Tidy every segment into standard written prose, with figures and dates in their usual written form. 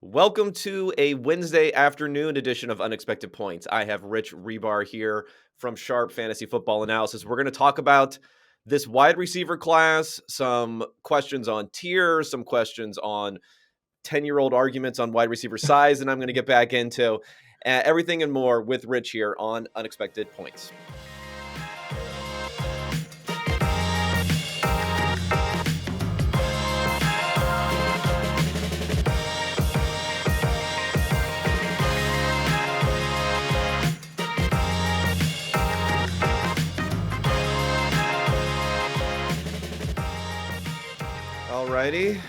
Welcome to a Wednesday afternoon edition of Unexpected Points. I have Rich Hribar here from Sharp Fantasy Football Analysis. We're going to talk about this wide receiver class, some questions on tiers, some questions on 10-year-old arguments on wide receiver size, and I'm going to get back into everything and more with Rich here on Unexpected Points.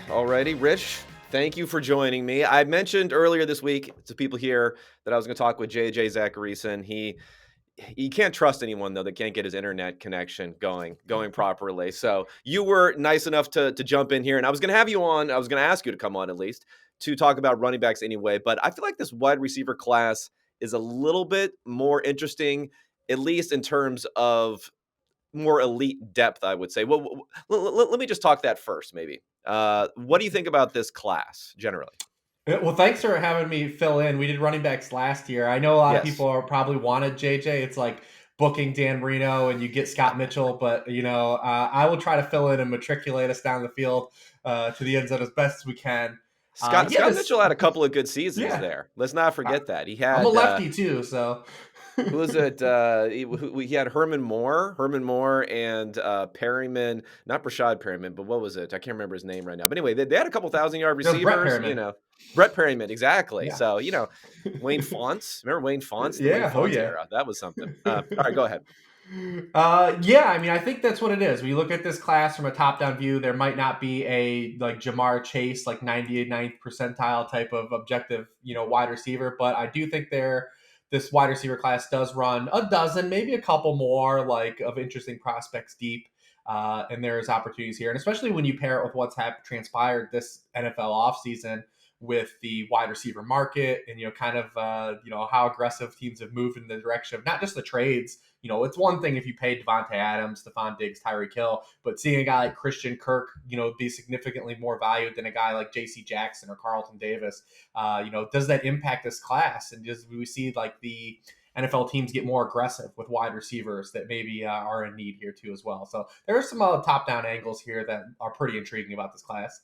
Alrighty, Rich, thank you for joining me. I mentioned earlier this week to people here that I was going to talk with JJ Zacharyson. He can't trust anyone, though, that can't get his internet connection going properly. So you were nice enough to jump in here, and I was going to have you on. I was going to ask you to come on at least to talk about running backs anyway, but I feel like this wide receiver class is a little bit more interesting, at least in terms of more elite depth, I would say. Well, let me just talk that first, maybe. What do you think about this class generally? Well, thanks for having me fill in. We did running backs last year. I know a lot of Yes. people are probably wanted JJ. It's like booking Dan Marino and you get Scott Mitchell, but I will try to fill in and matriculate us down the field to the end zone as best as we can. Scott Mitchell had a couple of good seasons Yeah, there. Let's not I, forget that. He I'm a had lefty too, so who was it? He had Herman Moore, and Perryman, not Brashad Perryman, but what was it? I can't remember his name right now. But anyway, they had a couple 1,000-yard it was Brett receivers. Perriman. Brett Perryman, exactly. Yeah, So Wayne Fonts. Remember Wayne Fonts? The Wayne yeah, oh Fonts yeah. era. That was something. All right, go ahead. Yeah, I mean, I think that's what it is. When you look at this class from a top-down view, there might not be a like Jamar Chase, like 99th percentile type of objective, wide receiver, but I do think this wide receiver class does run a dozen, maybe a couple more, like of interesting prospects deep. And there's opportunities here, and especially when you pair it with what's transpired this NFL offseason with the wide receiver market and kind of how aggressive teams have moved in the direction of not just the trades. It's one thing if you pay Devontae Adams, Stephon Diggs, Tyreek Hill, but seeing a guy like Christian Kirk, be significantly more valued than a guy like J.C. Jackson or Carlton Davis, does that impact this class? And does we see like the NFL teams get more aggressive with wide receivers that maybe are in need here too as well? So there are some top-down angles here that are pretty intriguing about this class.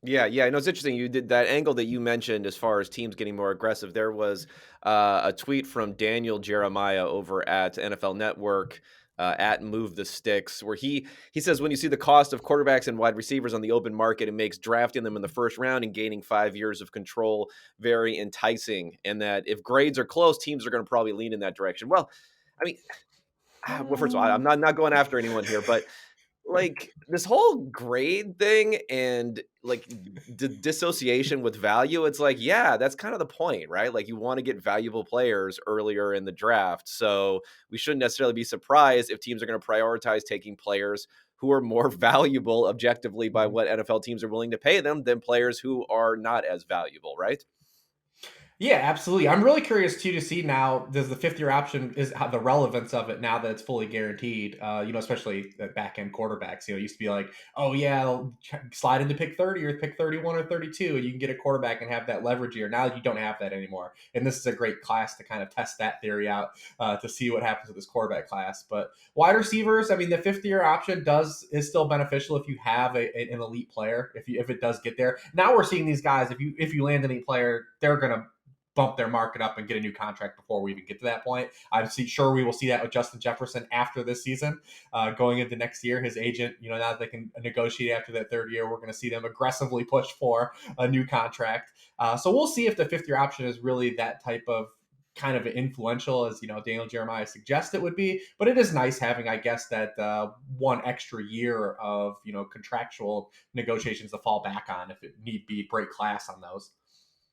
Yeah. It's interesting. You did that angle that you mentioned as far as teams getting more aggressive. There was a tweet from Daniel Jeremiah over at NFL Network at Move the Sticks, where he says when you see the cost of quarterbacks and wide receivers on the open market, it makes drafting them in the first round and gaining 5 years of control very enticing, and that if grades are close, teams are going to probably lean in that direction. Well, I mean, first of all, I'm not going after anyone here, but like this whole grade thing and like dissociation with value, it's like, yeah, that's kind of the point, right? Like you want to get valuable players earlier in the draft. So we shouldn't necessarily be surprised if teams are going to prioritize taking players who are more valuable objectively by what NFL teams are willing to pay them than players who are not as valuable, right? Yeah, absolutely. I'm really curious too to see now. Does the fifth year option is how the relevance of it now that it's fully guaranteed? Especially the back end quarterbacks. It used to be like, oh yeah, slide into pick 30 or pick 31 or 32, and you can get a quarterback and have that leverage year. Now you don't have that anymore, and this is a great class to kind of test that theory out to see what happens with this quarterback class. But wide receivers, I mean, the fifth year option is still beneficial if you have an elite player. If it does get there, now we're seeing these guys. If you land an elite player, they're gonna bump their market up and get a new contract before we even get to that point. I'm sure we will see that with Justin Jefferson after this season, going into next year. His agent, now that they can negotiate after that third year, we're going to see them aggressively push for a new contract. So we'll see if the fifth year option is really that type of kind of influential as Daniel Jeremiah suggests it would be. But it is nice having, I guess, that one extra year of contractual negotiations to fall back on if it need be. Break class on those.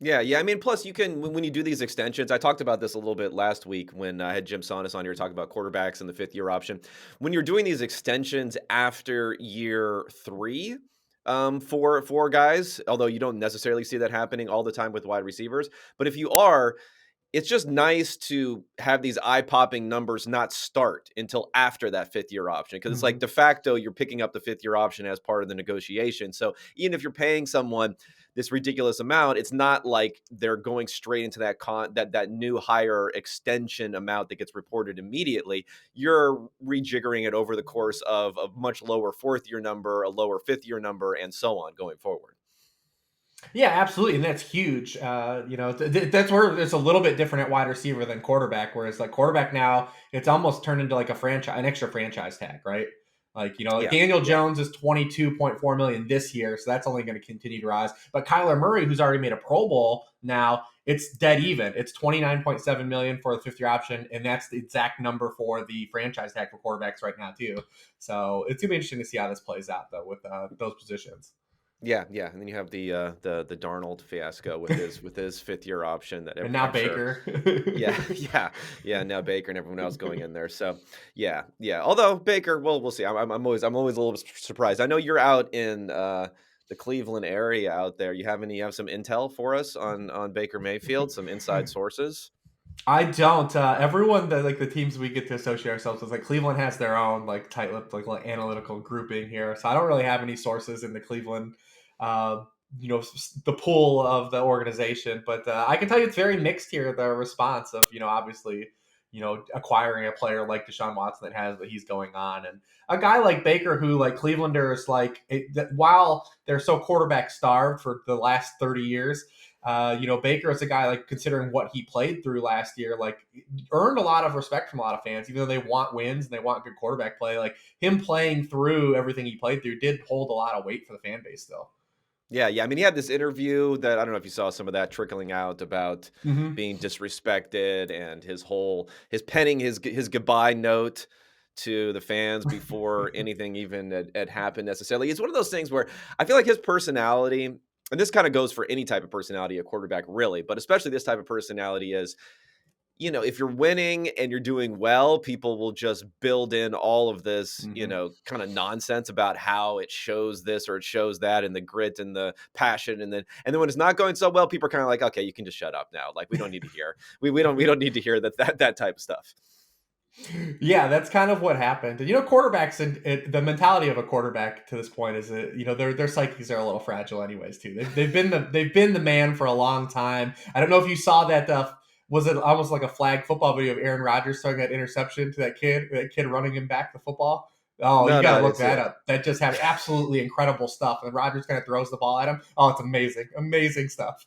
Yeah. I mean, plus you can, when you do these extensions, I talked about this a little bit last week when I had Jim Sonis on here talking about quarterbacks and the fifth year option. When you're doing these extensions after year 3, for guys, although you don't necessarily see that happening all the time with wide receivers, but if you are, it's just nice to have these eye-popping numbers not start until after that fifth year option, because it's like de facto you're picking up the fifth year option as part of the negotiation. So even if you're paying someone this ridiculous amount, it's not like they're going straight into that new higher extension amount that gets reported immediately. You're rejiggering it over the course of a much lower fourth year number, a lower fifth year number, and so on going forward. Yeah, absolutely, and that's huge. That's where it's a little bit different at wide receiver than quarterback. Whereas like quarterback now, it's almost turned into like an extra franchise tag, right? Like like Yeah. Daniel Yeah. Jones is 22.4 million this year, so that's only going to continue to rise. But Kyler Murray, who's already made a Pro Bowl now, it's dead even. It's 29.7 million for the fifth year option, and that's the exact number for the franchise tag for quarterbacks right now too. So it's gonna be interesting to see how this plays out though with those positions. Yeah, yeah, and then you have the Darnold fiasco with his fifth year option that And now I'm sure. Baker. Yeah, yeah, yeah. Now Baker and everyone else going in there. So yeah, yeah. Although Baker, well, we'll see. I'm always a little bit surprised. I know you're out in the Cleveland area out there. You have some intel for us on Baker Mayfield, some inside sources. I don't. Everyone that like the teams we get to associate ourselves with, like Cleveland has their own like tight-lipped like analytical grouping here. So I don't really have any sources in the Cleveland, uh, the pool of the organization. But I can tell you it's very mixed here. The response of obviously acquiring a player like Deshaun Watson that he's going on, and a guy like Baker who like Clevelanders while they're so quarterback starved for the last 30 years. Baker is a guy like considering what he played through last year, like earned a lot of respect from a lot of fans, even though they want wins and they want good quarterback play. Like him playing through everything he played through did hold a lot of weight for the fan base still. Yeah, yeah. I mean, he had this interview that I don't know if you saw some of that trickling out about Mm-hmm. being disrespected and his penning his goodbye note to the fans before anything even had happened necessarily. It's one of those things where I feel like his personality, and this kind of goes for any type of personality, a quarterback really, but especially this type of personality is, if you're winning and you're doing well, people will just build in all of this, Mm-hmm. kind of nonsense about how it shows this or it shows that and the grit and the passion. And then when it's not going so well, people are kind of like, okay, you can just shut up now. Like we don't need to hear, we don't need to hear that type of stuff. Yeah, that's kind of what happened. And quarterbacks and the mentality of a quarterback to this point is that their psyches are a little fragile, anyways. Too they've been the man for a long time. I don't know if you saw that. Was it almost like a flag football video of Aaron Rodgers throwing that interception to that kid running him back the football? Oh, you No, got no, to I look didn't see that it. up. That just had absolutely incredible stuff. And Rodgers kind of throws the ball at him. Oh, it's amazing. Amazing stuff.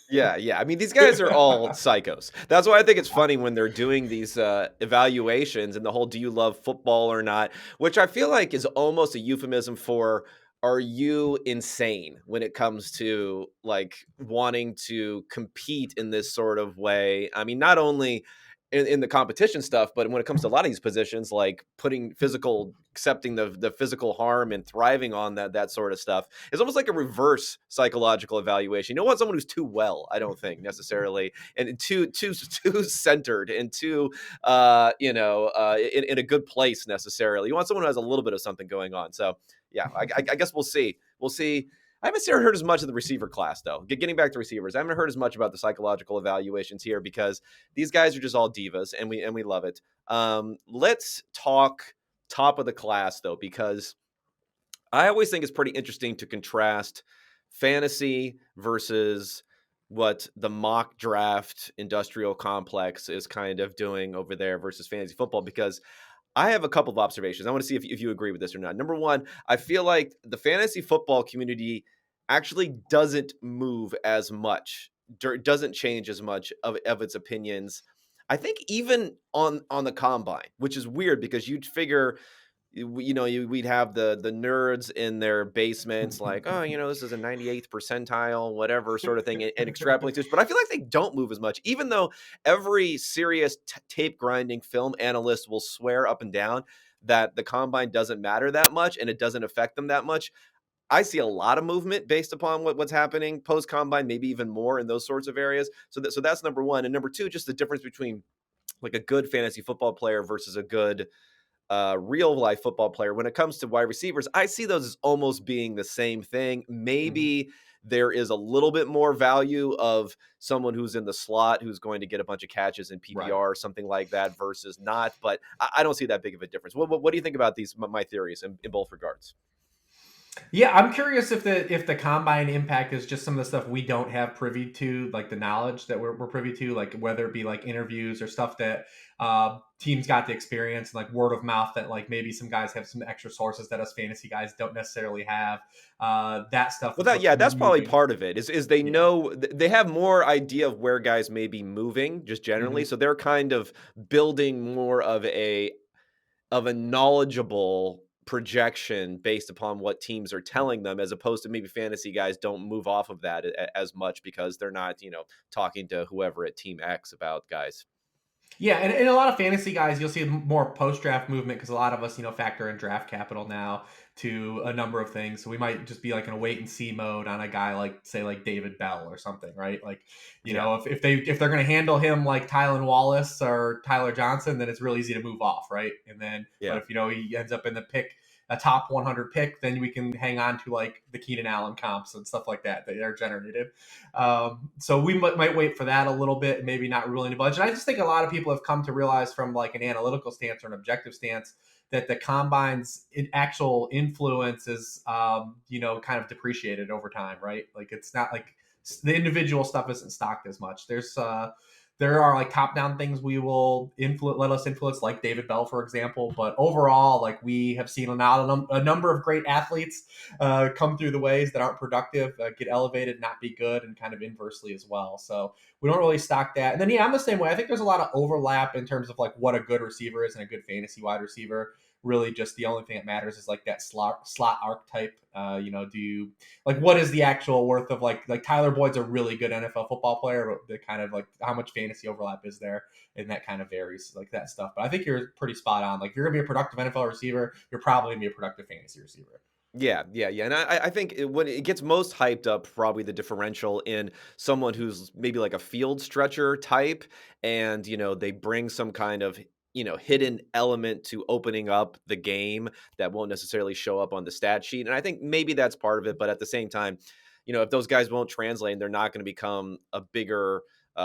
Yeah, yeah. I mean, these guys are all psychos. That's why I think it's funny when they're doing these evaluations and the whole "Do you love football or not?" which I feel like is almost a euphemism for "Are you insane?" when it comes to like wanting to compete in this sort of way. I mean, not only in the competition stuff, but when it comes to a lot of these positions, like accepting the physical harm and thriving on that sort of stuff, it's almost like a reverse psychological evaluation. You don't want someone who's too well, I don't think necessarily, and too centered and too in a good place necessarily. You want someone who has a little bit of something going on. So yeah, I guess we'll see. We'll see. I haven't heard as much of the receiver class, though. Getting back to receivers, I haven't heard as much about the psychological evaluations here because these guys are just all divas, and we love it. Let's talk top of the class, though, because I always think it's pretty interesting to contrast fantasy versus what the mock draft industrial complex is kind of doing over there versus fantasy football, because I have a couple of observations. I want to see if you agree with this or not. Number one, I feel like the fantasy football community actually doesn't move as much, doesn't change as much of its opinions. I think even on the combine, which is weird because you'd figure we'd have the nerds in their basements like, oh, this is a 98th percentile, whatever sort of thing, and extrapolate this. But I feel like they don't move as much, even though every serious tape grinding film analyst will swear up and down that the combine doesn't matter that much and it doesn't affect them that much. I see a lot of movement based upon what's happening post combine, maybe even more in those sorts of areas. So that's number one. And number two, just the difference between like a good fantasy football player versus a good real life football player. When it comes to wide receivers, I see those as almost being the same thing. Mhm. Maybe there is a little bit more value of someone who's in the slot who's going to get a bunch of catches in Right. PPR or something like that versus not. But I don't see that big of a difference. What do you think about these my theories in both regards? Yeah, I'm curious if the combine impact is just some of the stuff we don't have privy to, like the knowledge that we're privy to, like whether it be like interviews or stuff that teams got to experience, and like word of mouth that like maybe some guys have some extra sources that us fantasy guys don't necessarily have. That stuff Well, is that what's yeah, that's probably moving. part of it. Is they Yeah. know they have more idea of where guys may be moving just generally, Hmm. so they're kind of building more of a knowledgeable projection based upon what teams are telling them, as opposed to maybe fantasy guys don't move off of that as much because they're not, talking to whoever at Team X about guys. Yeah, and a lot of fantasy guys, you'll see more post draft movement because a lot of us, factor in draft capital now to a number of things. So we might just be like in a wait and see mode on a guy like, say, like David Bell or something, right? Like, Yeah, if they're going to handle him like Tylan Wallace or Tyler Johnson, then it's real easy to move off, right? And then, but yeah. if he ends up in a top 100 pick, then we can hang on to like the Keenan Allen comps and stuff like that are generated. So we might wait for that a little bit, maybe not ruling the budget. I just think a lot of people have come to realize from like an analytical stance or an objective stance that the combine's actual influence is, kind of depreciated over time, right? Like it's not like the individual stuff isn't stocked as much. There are like top down things we will let us influence, like David Bell, for example. But overall, like we have seen a number of great athletes come through the ways that aren't productive, get elevated, not be good, and kind of inversely as well. So we don't really stock that. And then, yeah, I'm the same way. I think there's a lot of overlap in terms of like what a good receiver is and a good fantasy wide receiver. Really, just the only thing that matters is like that slot archetype. Do you like what is the actual worth of like Tyler Boyd's a really good NFL football player, but the kind of like how much fantasy overlap is there, and that kind of varies like that stuff. But I think you're pretty spot on. Like if you're gonna be a productive NFL receiver, you're probably gonna be a productive fantasy receiver. Yeah, yeah, yeah, and I think when it gets most hyped up, probably the differential in someone who's maybe like a field stretcher type, and they bring some kind of hidden element to opening up the game that won't necessarily show up on the stat sheet, and I think maybe that's part of it. But at the same time, if those guys won't translate, and they're not going to become a bigger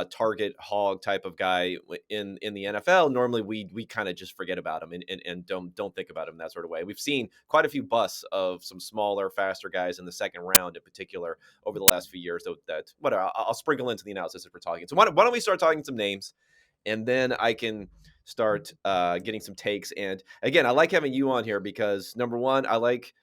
target hog type of guy in the NFL. Normally, we kind of just forget about him and don't think about him that sort of way. We've seen quite a few busts of some smaller, faster guys in the second round, in particular, over the last few years. So that whatever, I'll sprinkle into the analysis if we're talking. So why don't we start talking some names, and then I can start getting some takes. And again, I like having you on here because number one, I like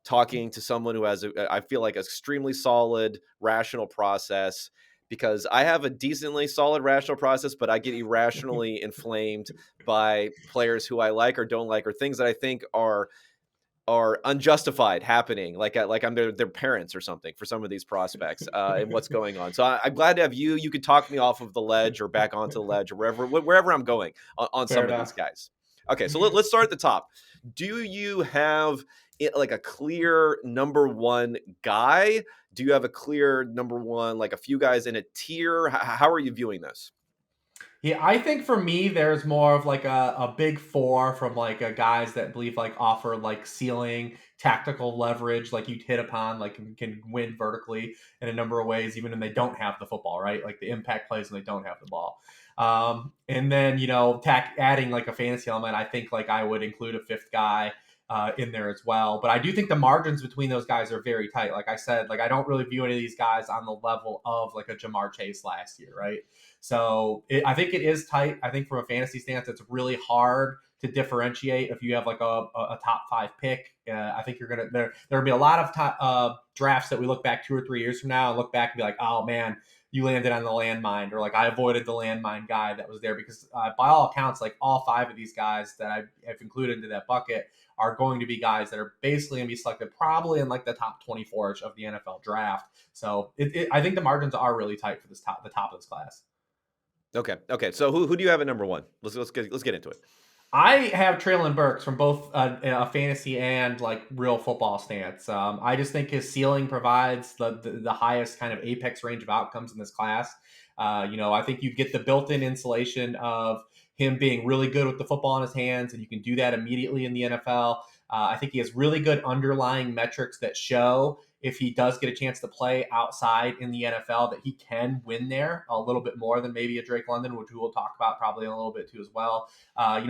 talking to someone who has I feel like extremely solid rational process, because I have a decently solid rational process, but I get irrationally inflamed by players who I like or don't like, or things that I think are unjustified happening, like I'm their parents or something for some of these prospects, and what's going on. So I'm glad to have you. You could talk me off of the ledge or back onto the ledge or wherever I'm going on Fair some of these enough. guys. Okay, so let's start at the top. Do you have like a clear number one guy? Do you have a clear number one, like a few guys in a tier? How are you viewing this? Yeah, I think for me, there's more of like a big four from like guys that believe like offer like ceiling tactical leverage, like you'd hit upon, like can win vertically in a number of ways, even when they don't have the football, right? Like the impact plays when they don't have the ball. And then adding like a fantasy element, I think like I would include a fifth guy in there as well. But I do think the margins between those guys are very tight. Like I said, like I don't really view any of these guys on the level of like a Jamar Chase last year, right? So I think it is tight. I think from a fantasy stance, it's really hard to differentiate if you have like a top five pick. I think you're gonna there'll be a lot of drafts that we look back 2 or 3 years from now and look back and be like, oh man, you landed on the landmine, or like I avoided the landmine guy that was there, because by all accounts, like all five of these guys that I have included into that bucket are going to be guys that are basically going to be selected probably in like the top 24 of the NFL draft. So I think the margins are really tight for the top of this class. Okay, okay. So who do you have at number one? Let's get into it. I have Treylon Burks from both a fantasy and like real football stance. I just think his ceiling provides the highest kind of apex range of outcomes in this class. I think you get the built-in insulation of him being really good with the football in his hands, and you can do that immediately in the NFL. I think he has really good underlying metrics that show if he does get a chance to play outside in the NFL, that he can win there a little bit more than maybe a Drake London, which we will talk about probably in a little bit too as well.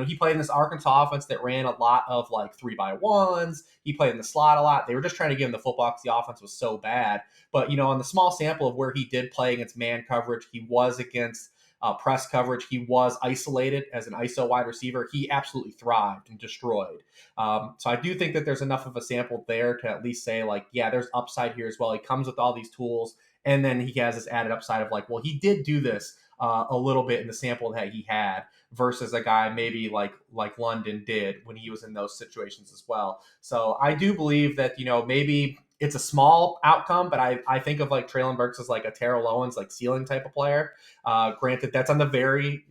He played in this Arkansas offense that ran a lot of like 3-by-1s. He played in the slot a lot. They were just trying to give him the football because the offense was so bad. But, on the small sample of where he did play against man coverage, he was against press coverage. He was isolated as an ISO wide receiver. He absolutely thrived and destroyed. So I do think that there's enough of a sample there to at least say, like, yeah, there's upside here as well. He comes with all these tools, and then he has this added upside of like, well, he did do this a little bit in the sample that he had versus a guy maybe like London did when he was in those situations as well. So I do believe that, maybe it's a small outcome, but I think of like Treylon Burks as like a Terrell Owens, like ceiling type of player. Granted, that's on the very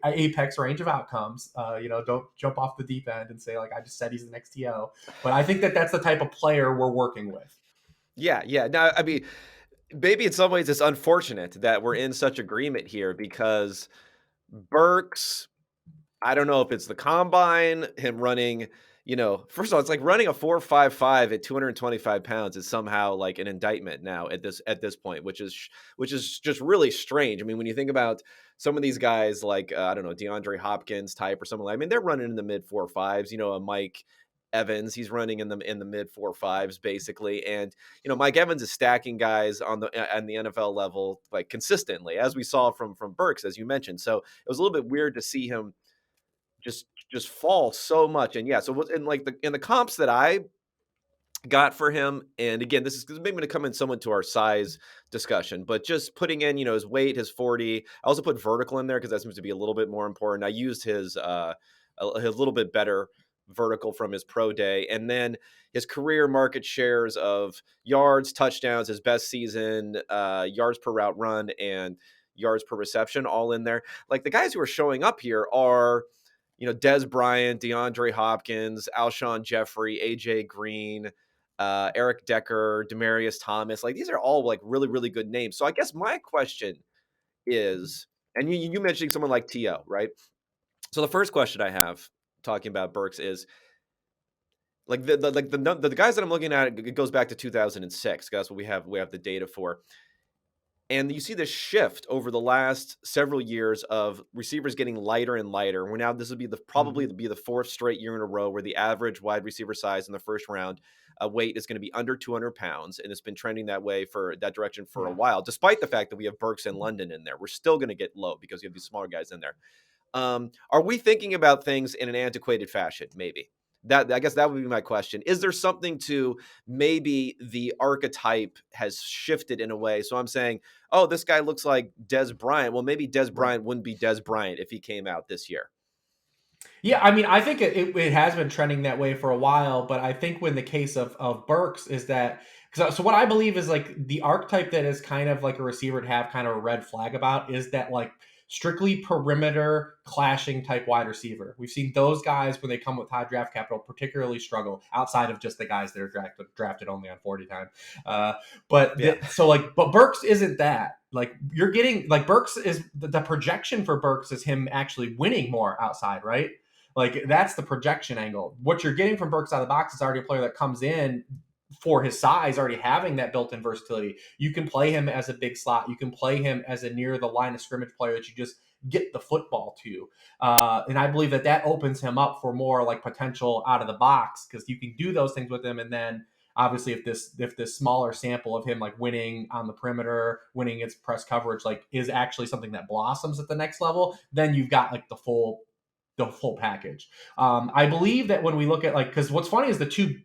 apex range of outcomes. Don't jump off the deep end and say like, I just said he's the next TO. But I think that that's the type of player we're working with. Yeah. No, I mean, maybe in some ways it's unfortunate that we're in such agreement here because Burks, I don't know if it's the combine, him running, first of all, it's like running a 4.55 at 225 pounds is somehow like an indictment now at this point, which is just really strange. I mean, when you think about some of these guys like, I don't know, DeAndre Hopkins type or something like, I mean, they're running in the mid 4.5s, a Mike Evans, he's running in the mid 4.5s basically. And, Mike Evans is stacking guys on the NFL level, like consistently, as we saw from Burks, as you mentioned. So it was a little bit weird to see him just fall so much. And yeah, so in the comps that I got for him, and again, this is maybe going to come in somewhat to our size discussion, but just putting in, his weight, his 40. I also put vertical in there because that seems to be a little bit more important. I used his a little bit better vertical from his pro day, and then his career market shares of yards, touchdowns, his best season, yards per route run, and yards per reception, all in there. Like the guys who are showing up here are, Dez Bryant, DeAndre Hopkins, Alshon Jeffrey, AJ Green, Eric Decker, Demaryius Thomas. Like these are all like really, really good names. So I guess my question is, and you mentioning someone like T.O., right? So the first question I have talking about Burks is like the guys that I'm looking at, it goes back to 2006. That's what we have the data for. And you see this shift over the last several years of receivers getting lighter and lighter. We're now, this would be probably be the fourth straight year in a row where the average wide receiver size in the first round weight is going to be under 200 pounds. And it's been trending that direction for a while, despite the fact that we have Burks and London in there. We're still going to get low because you have these smaller guys in there. Are we thinking about things in an antiquated fashion? Maybe. I guess that would be my question. Is there something to maybe the archetype has shifted in a way? So I'm saying, oh, this guy looks like Dez Bryant. Well, maybe Dez Bryant wouldn't be Dez Bryant if he came out this year. Yeah, I mean, I think it has been trending that way for a while, but I think when the case of Burks is that, so what I believe is like the archetype that is kind of like a receiver to have kind of a red flag about is that like strictly perimeter clashing type wide receiver. We've seen those guys when they come with high draft capital particularly struggle outside of just the guys that are drafted only on 40 time. But Burks isn't that. Like you're getting like Burks is the projection for Burks is him actually winning more outside, right? Like that's the projection angle. What you're getting from Burks out of the box is already a player that comes in for his size, already having that built-in versatility. You can play him as a big slot. You can play him as a near the line of scrimmage player that you just get the football to. And I believe that opens him up for more like potential out of the box because you can do those things with him. And then obviously if this smaller sample of him like winning on the perimeter, winning its press coverage, like is actually something that blossoms at the next level, then you've got like the full package. I believe that when we look at like, because what's funny is the two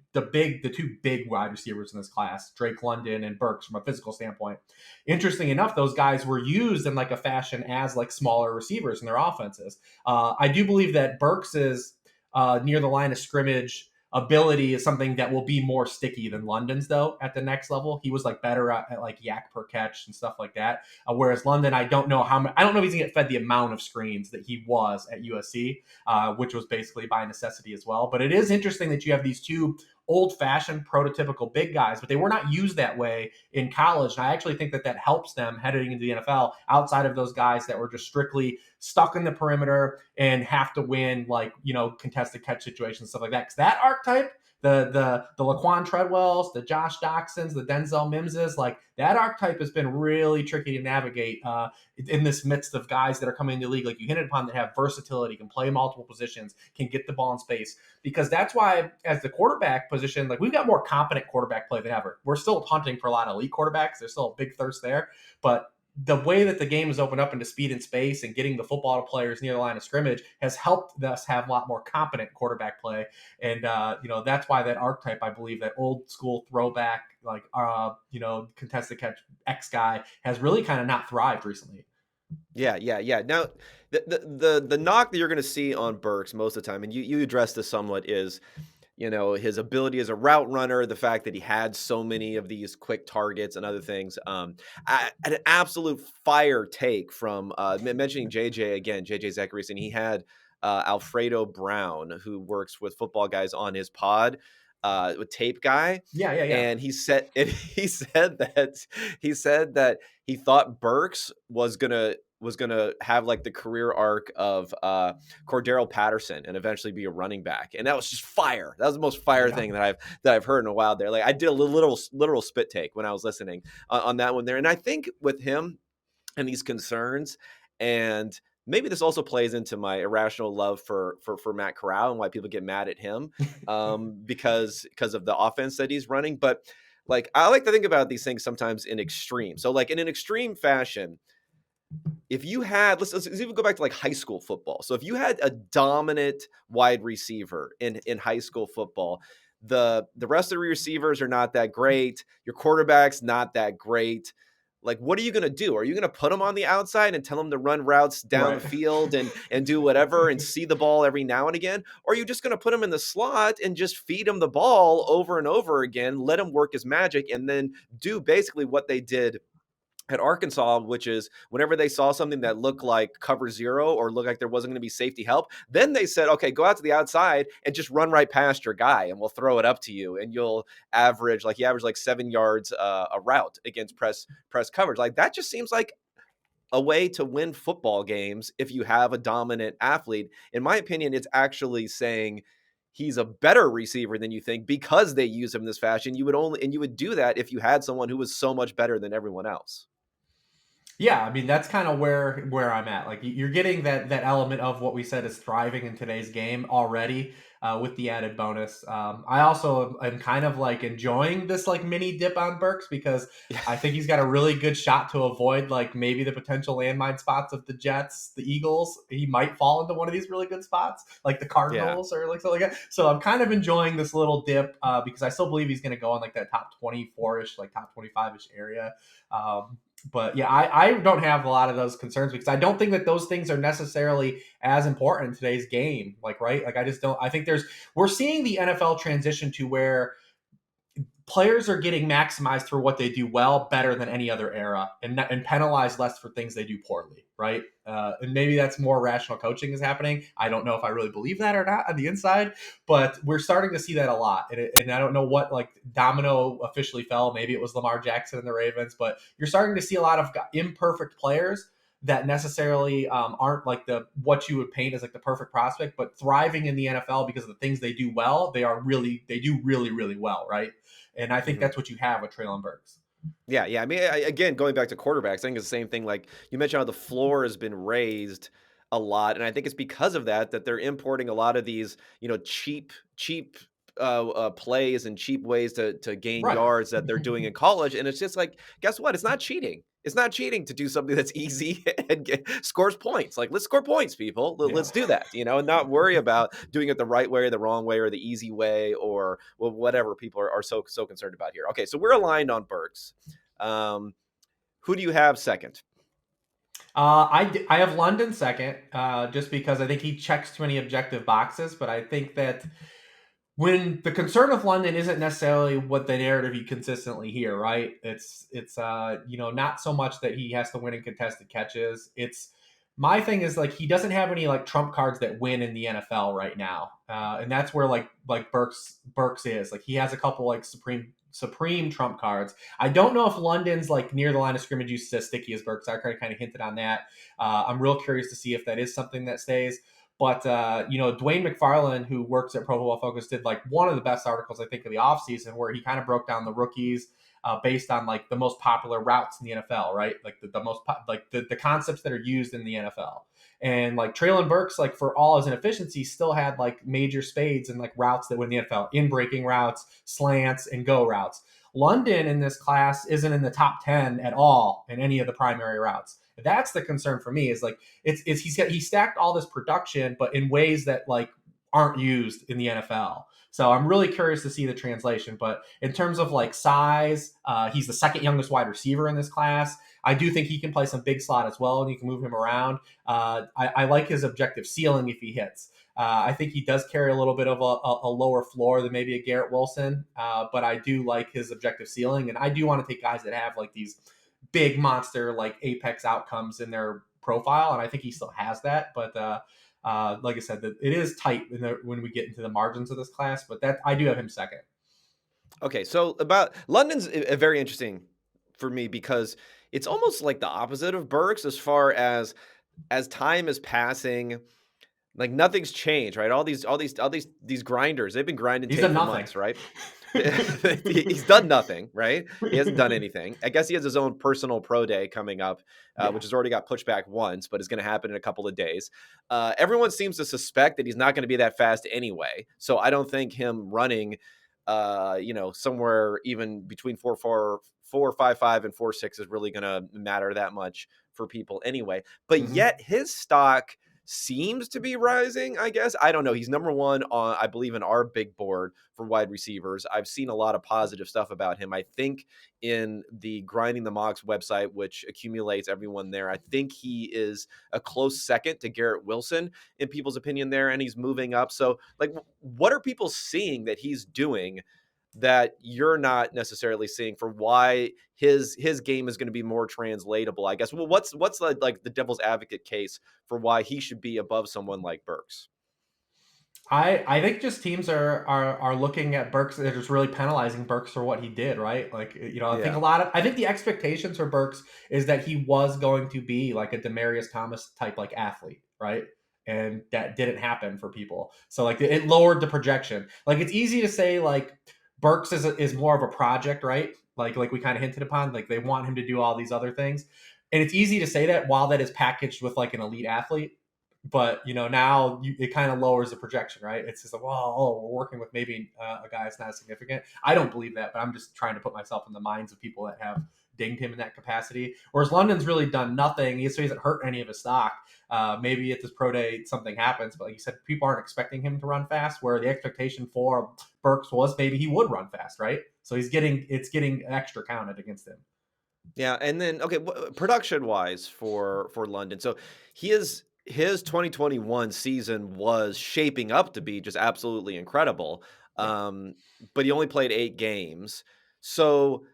big wide receivers in this class, Drake London and Burks, from a physical standpoint. Interesting enough, those guys were used in like a fashion as like smaller receivers in their offenses. I do believe that Burks is near the line of scrimmage ability is something that will be more sticky than London's though at the next level. He was like better at like yak per catch and stuff like that. Whereas London, I don't know if he's gonna get fed the amount of screens that he was at USC, which was basically by necessity as well. But it is interesting that you have these two old-fashioned prototypical big guys, but they were not used that way in college. And I actually think that helps them heading into the NFL outside of those guys that were just strictly stuck in the perimeter and have to win like, contested catch situations, stuff like that. Because that archetype the Laquan Treadwells, the Josh Doxsons, the Denzel Mimses, like that archetype has been really tricky to navigate in this midst of guys that are coming into the league, like you hinted upon, that have versatility, can play multiple positions, can get the ball in space. Because that's why, as the quarterback position, like we've got more competent quarterback play than ever. We're still hunting for a lot of elite quarterbacks. There's still a big thirst there, but the way that the game is opened up into speed and space and getting the football to players near the line of scrimmage has helped us have a lot more competent quarterback play. And, that's why that archetype, I believe, that old school throwback, like, contested catch X guy has really kind of not thrived recently. Yeah. Now, the knock that you're going to see on Burks most of the time, and you addressed this somewhat, is his ability as a route runner, the fact that he had so many of these quick targets and other things. An absolute fire take from mentioning JJ again, JJ Zacharias, and he had Alfredo Brown, who works with Football Guys, on his pod. With Tape Guy, Yeah. and he said that he thought Burks was gonna have like the career arc of Cordero Patterson and eventually be a running back, and that was just fire. That was the most fire thing that I've heard in a while there. Like, I did a literal spit take when I was listening on that one there, and I think with him and these concerns, and maybe this also plays into my irrational love for Matt Corral and why people get mad at him, because of the offense that he's running. But like, I like to think about these things sometimes in extreme. So like in an extreme fashion, if you had, let's even go back to like high school football. So if you had a dominant wide receiver in high school football, the rest of the receivers are not that great. Your quarterback's not that great. Like, what are you going to do? Are you going to put them on the outside and tell them to run routes down the field and do whatever and see the ball every now and again? Or are you just going to put them in the slot and just feed him the ball over and over again, let him work his magic, and then do basically what they did at Arkansas, which is whenever they saw something that looked like cover zero or looked like there wasn't going to be safety help, then they said, okay, go out to the outside and just run right past your guy and we'll throw it up to you. And you'll average like 7 yards a route against press coverage. Like, that just seems like a way to win football games if you have a dominant athlete. In my opinion, it's actually saying he's a better receiver than you think because they use him in this fashion. You would do that if you had someone who was so much better than everyone else. Yeah, I mean, that's kind of where I'm at. Like, you're getting that element of what we said is thriving in today's game already, with the added bonus. I also am kind of like enjoying this like mini dip on Burks because I think he's got a really good shot to avoid like maybe the potential landmine spots of the Jets, the Eagles. He might fall into one of these really good spots, like the Cardinals or like something like that. So I'm kind of enjoying this little dip because I still believe he's going to go in like that top 24-ish, like top 25-ish area. But yeah, I don't have a lot of those concerns because I don't think that those things are necessarily as important in today's game. Like, right? Like, I just don't. I think we're seeing the NFL transition to where players are getting maximized for what they do well better than any other era and penalized less for things they do poorly, right? And maybe that's more rational coaching is happening. I don't know if I really believe that or not on the inside, but we're starting to see that a lot. And I don't know what like domino officially fell. Maybe it was Lamar Jackson and the Ravens, but you're starting to see a lot of imperfect players that necessarily aren't like what you would paint as like the perfect prospect, but thriving in the NFL because of the things they do well. They do really, really well, right? And I think that's what you have with Treylon Burks. Yeah. I mean, again, going back to quarterbacks, I think it's the same thing. Like you mentioned how the floor has been raised a lot, and I think it's because of that they're importing a lot of these, cheap plays and cheap ways to gain yards that they're doing in college. And it's just like, guess what? It's not cheating. It's not cheating to do something that's easy and scores points. Like, let's score points, people. Let's do that, and not worry about doing it the right way or the wrong way or the easy way or whatever people are so concerned about here. Okay, so we're aligned on Burks. Who do you have second? I have London second, just because I think he checks too many objective boxes, but I think that when the concern of London isn't necessarily what the narrative you consistently hear, right? It's not so much that he has to win in contested catches. It's my thing is like he doesn't have any like trump cards that win in the NFL right now, and that's where like Burks is. Like he has a couple like supreme trump cards. I don't know if London's like near the line of scrimmage used as sticky as Burks. I kind of hinted on that. I'm real curious to see if that is something that stays. But Dwayne McFarland, who works at Pro Football Focus, did like one of the best articles I think of the offseason, where he kind of broke down the rookies based on like the most popular routes in the NFL, right? Like the concepts that are used in the NFL. And like Treylon Burks, like for all his inefficiencies, still had like major spades and like routes that win the NFL, in breaking routes, slants, and go routes. London in this class isn't in the top 10 at all in any of the primary routes. That's the concern for me, is like he stacked all this production, but in ways that like aren't used in the NFL. So I'm really curious to see the translation. But in terms of like size, he's the second youngest wide receiver in this class. I do think he can play some big slot as well, and you can move him around. I like his objective ceiling if he hits. I think he does carry a little bit of a lower floor than maybe a Garrett Wilson, but I do like his objective ceiling, and I do want to take guys that have like these big monster like apex outcomes in their profile, and I think he still has that. But like I said, it is tight when we get into the margins of this class. But that I do have him second. Okay, so about London's very interesting for me because it's almost like the opposite of Burks as far as time is passing. Like nothing's changed, right? All these grinders, they've been grinding He's tape done for nothing. months, right? He's done nothing, right? He hasn't done anything. I guess he has his own personal pro day coming up, which has already got pushed back once, but is going to happen in a couple of days. Everyone seems to suspect that he's not going to be that fast anyway. So I don't think him running, somewhere even between 4.55 and 4.6 is really going to matter that much for people anyway. But yet his stock seems to be rising, I guess. I don't know. He's number one on, I believe, in our big board for wide receivers. I've seen a lot of positive stuff about him. I think in the Grinding the Mocks website, which accumulates everyone there, I think he is a close second to Garrett Wilson in people's opinion there, and he's moving up. So, like, what are people seeing that he's doing that you're not necessarily seeing for why his game is going to be more translatable, I guess? Well, what's the devil's advocate case for why he should be above someone like Burks? I think just teams are looking at Burks. They're just really penalizing Burks for what he did, right? Like, I think the expectations for Burks is that he was going to be like a Demaryius Thomas type like athlete, right? And that didn't happen for people. So like it lowered the projection. Like it's easy to say like Burks is more of a project, right? Like we kind of hinted upon, like they want him to do all these other things. And it's easy to say that while that is packaged with like an elite athlete. But now it kind of lowers the projection, right? It's just like, well, we're working with maybe a guy that's not as significant. I don't believe that, but I'm just trying to put myself in the minds of people that have dinged him in that capacity. Whereas London's really done nothing, so he hasn't hurt any of his stock. Maybe at this pro day something happens, but like you said, people aren't expecting him to run fast. Where the expectation for Burks was maybe he would run fast, right? So it's getting extra counted against him. Yeah, and then okay, production wise for London, so his 2021 season was shaping up to be just absolutely incredible. But he only played 8 games. So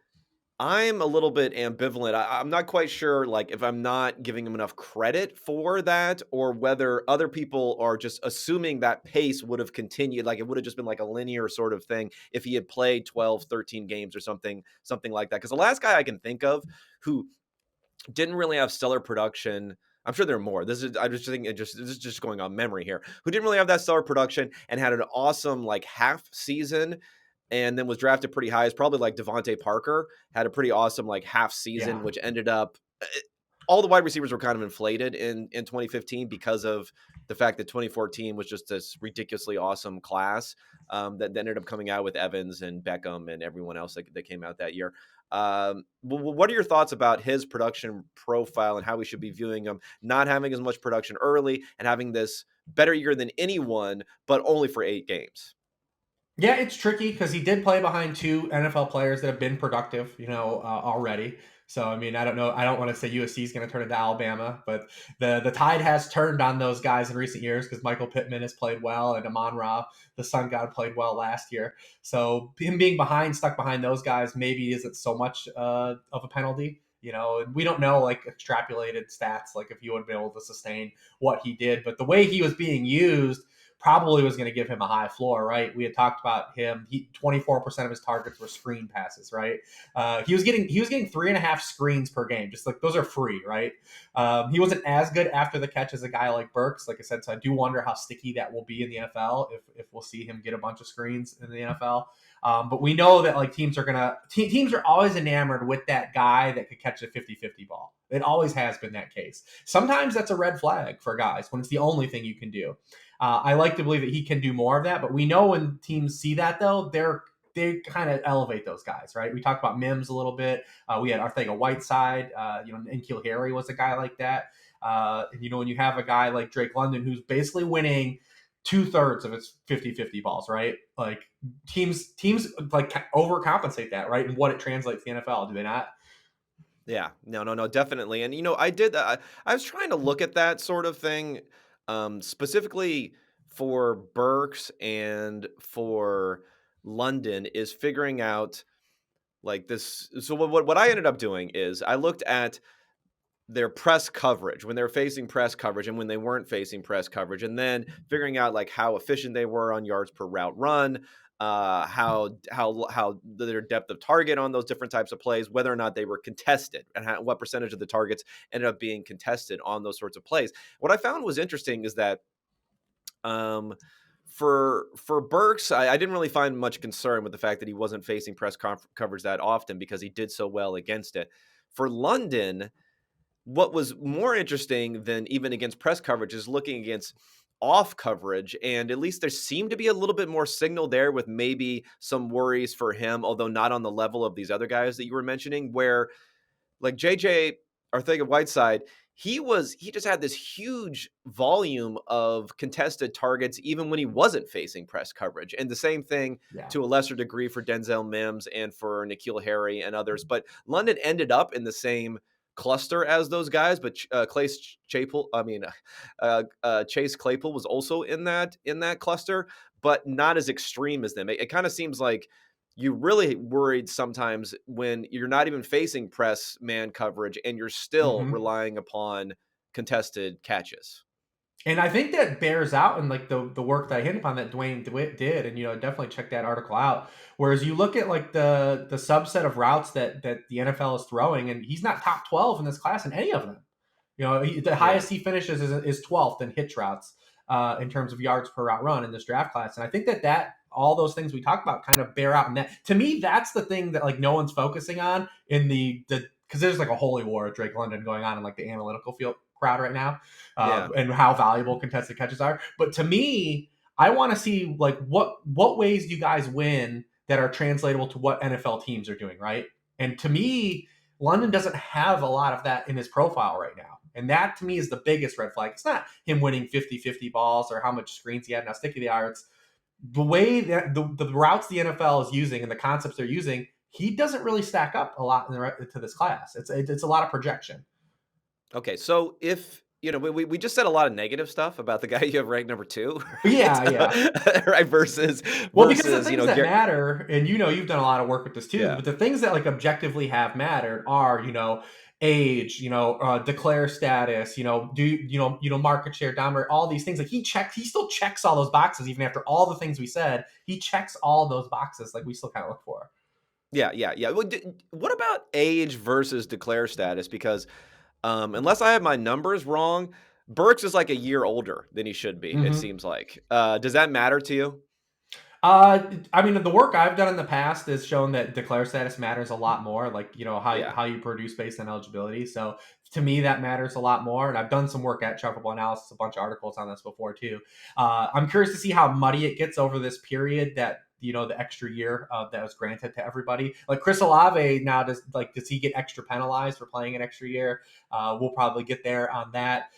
I'm a little bit ambivalent. I'm not quite sure, like, if I'm not giving him enough credit for that, or whether other people are just assuming that pace would have continued. Like, it would have just been like a linear sort of thing if he had played 12, 13 games or something like that. Because the last guy I can think of who didn't really have stellar production, I'm sure there are more. This is just going on memory here. Who didn't really have that stellar production and had an awesome like half season, and then was drafted pretty high. Is probably like Devontae Parker, had a pretty awesome like half season, which ended up all the wide receivers were kind of inflated in 2015 because of the fact that 2014 was just this ridiculously awesome class that ended up coming out with Evans and Beckham and everyone else that came out that year. What are your thoughts about his production profile and how we should be viewing him not having as much production early and having this better year than anyone, but only for 8 games? Yeah, it's tricky because he did play behind 2 NFL players that have been productive, already. So, I mean, I don't know. I don't want to say USC is going to turn into Alabama, but the tide has turned on those guys in recent years because Michael Pittman has played well and Amon-Ra, the Sun God, played well last year. So him being stuck behind those guys maybe isn't so much of a penalty. We don't know like extrapolated stats, like if he would be able to sustain what he did. But the way he was being used probably was going to give him a high floor, right? We had talked about him. 24% of his targets were screen passes, right? He was getting 3.5 screens per game. Just like those are free, right? He wasn't as good after the catch as a guy like Burks, like I said. So I do wonder how sticky that will be in the NFL if we'll see him get a bunch of screens in the NFL. But we know that like teams are always enamored with that guy that could catch a 50-50 ball. It always has been that case. Sometimes that's a red flag for guys when it's the only thing you can do. I like to believe that he can do more of that, but we know when teams see that though, they kind of elevate those guys, right? We talked about Mims a little bit. We had Arthega Whiteside, and N'Keal Harry was a guy like that. And when you have a guy like Drake London who's basically winning 2/3 of its 50-50 balls, right? Like teams like overcompensate that, right? And what it translates to the NFL, do they not? Yeah, no, definitely. And I was trying to look at that sort of thing, specifically for Burks and for London, is figuring out like this. So what I ended up doing is I looked at their press coverage when they were facing press coverage and when they weren't facing press coverage, and then figuring out like how efficient they were on yards per route run, how their depth of target on those different types of plays, whether or not they were contested, and what percentage of the targets ended up being contested on those sorts of plays. What I found was interesting is that for Burks, I didn't really find much concern with the fact that he wasn't facing press coverage that often because he did so well against it. For London, what was more interesting than even against press coverage is looking against off coverage, and at least there seemed to be a little bit more signal there with maybe some worries for him, although not on the level of these other guys that you were mentioning, where like JJ Arthega-Whiteside, he just had this huge volume of contested targets even when he wasn't facing press coverage. And the same thing Yeah. to a lesser degree for Denzel Mims and for N'Keal Harry and others. But London ended up in the same cluster as those guys, but Chase Claypool was also in that cluster, but not as extreme as them. It kind of seems like you really worried sometimes when you're not even facing press man coverage and you're still Mm-hmm. relying upon contested catches. And I think that bears out in like the work that I hit upon that Dwayne DeWitt did, and definitely check that article out. Whereas you look at like the subset of routes that the NFL is throwing, and he's not top 12 in this class in any of them. The Yeah. highest he finishes is 12th in hitch routes in terms of yards per route run in this draft class. And I think that all those things we talked about kind of bear out in that. To me, that's the thing that like no one's focusing on in the because there's like a holy war of Drake London going on in like the analytical field crowd right now, Yeah. and how valuable contested catches are. But to me, I want to see like what ways do you guys win that are translatable to what NFL teams are doing, right? And to me, London doesn't have a lot of that in his profile right now. And that to me is the biggest red flag. It's not him winning 50-50 balls or how much screens he had and how sticky they are. It's the way that the routes the NFL is using and the concepts they're using. He doesn't really stack up a lot to this class. It's a lot of projection. Okay. So if we just said a lot of negative stuff about the guy you have ranked number 2, right? Yeah, yeah. Right. Versus Well, because the versus things that matter, and you've done a lot of work with this too, yeah. but the things that like objectively have mattered are, age, declare status, market share, dominate, all these things. Like he still checks all those boxes, even after all the things we said. He checks all those boxes, like we still kind of look for. Yeah. Well, what about age versus declare status? Because unless I have my numbers wrong, Burks is like a year older than he should be, it Mm-hmm. seems like. Does that matter to you? I mean, the work I've done in the past has shown that declare status matters a lot more. Like, Yeah. how you produce based on eligibility. So to me, that matters a lot more. And I've done some work at Sharp Football Analysis, a bunch of articles on this before too. I'm curious to see how muddy it gets over this period that the extra year that was granted to everybody. Like Chris Olave now does he get extra penalized for playing an extra year? We'll probably get there on that.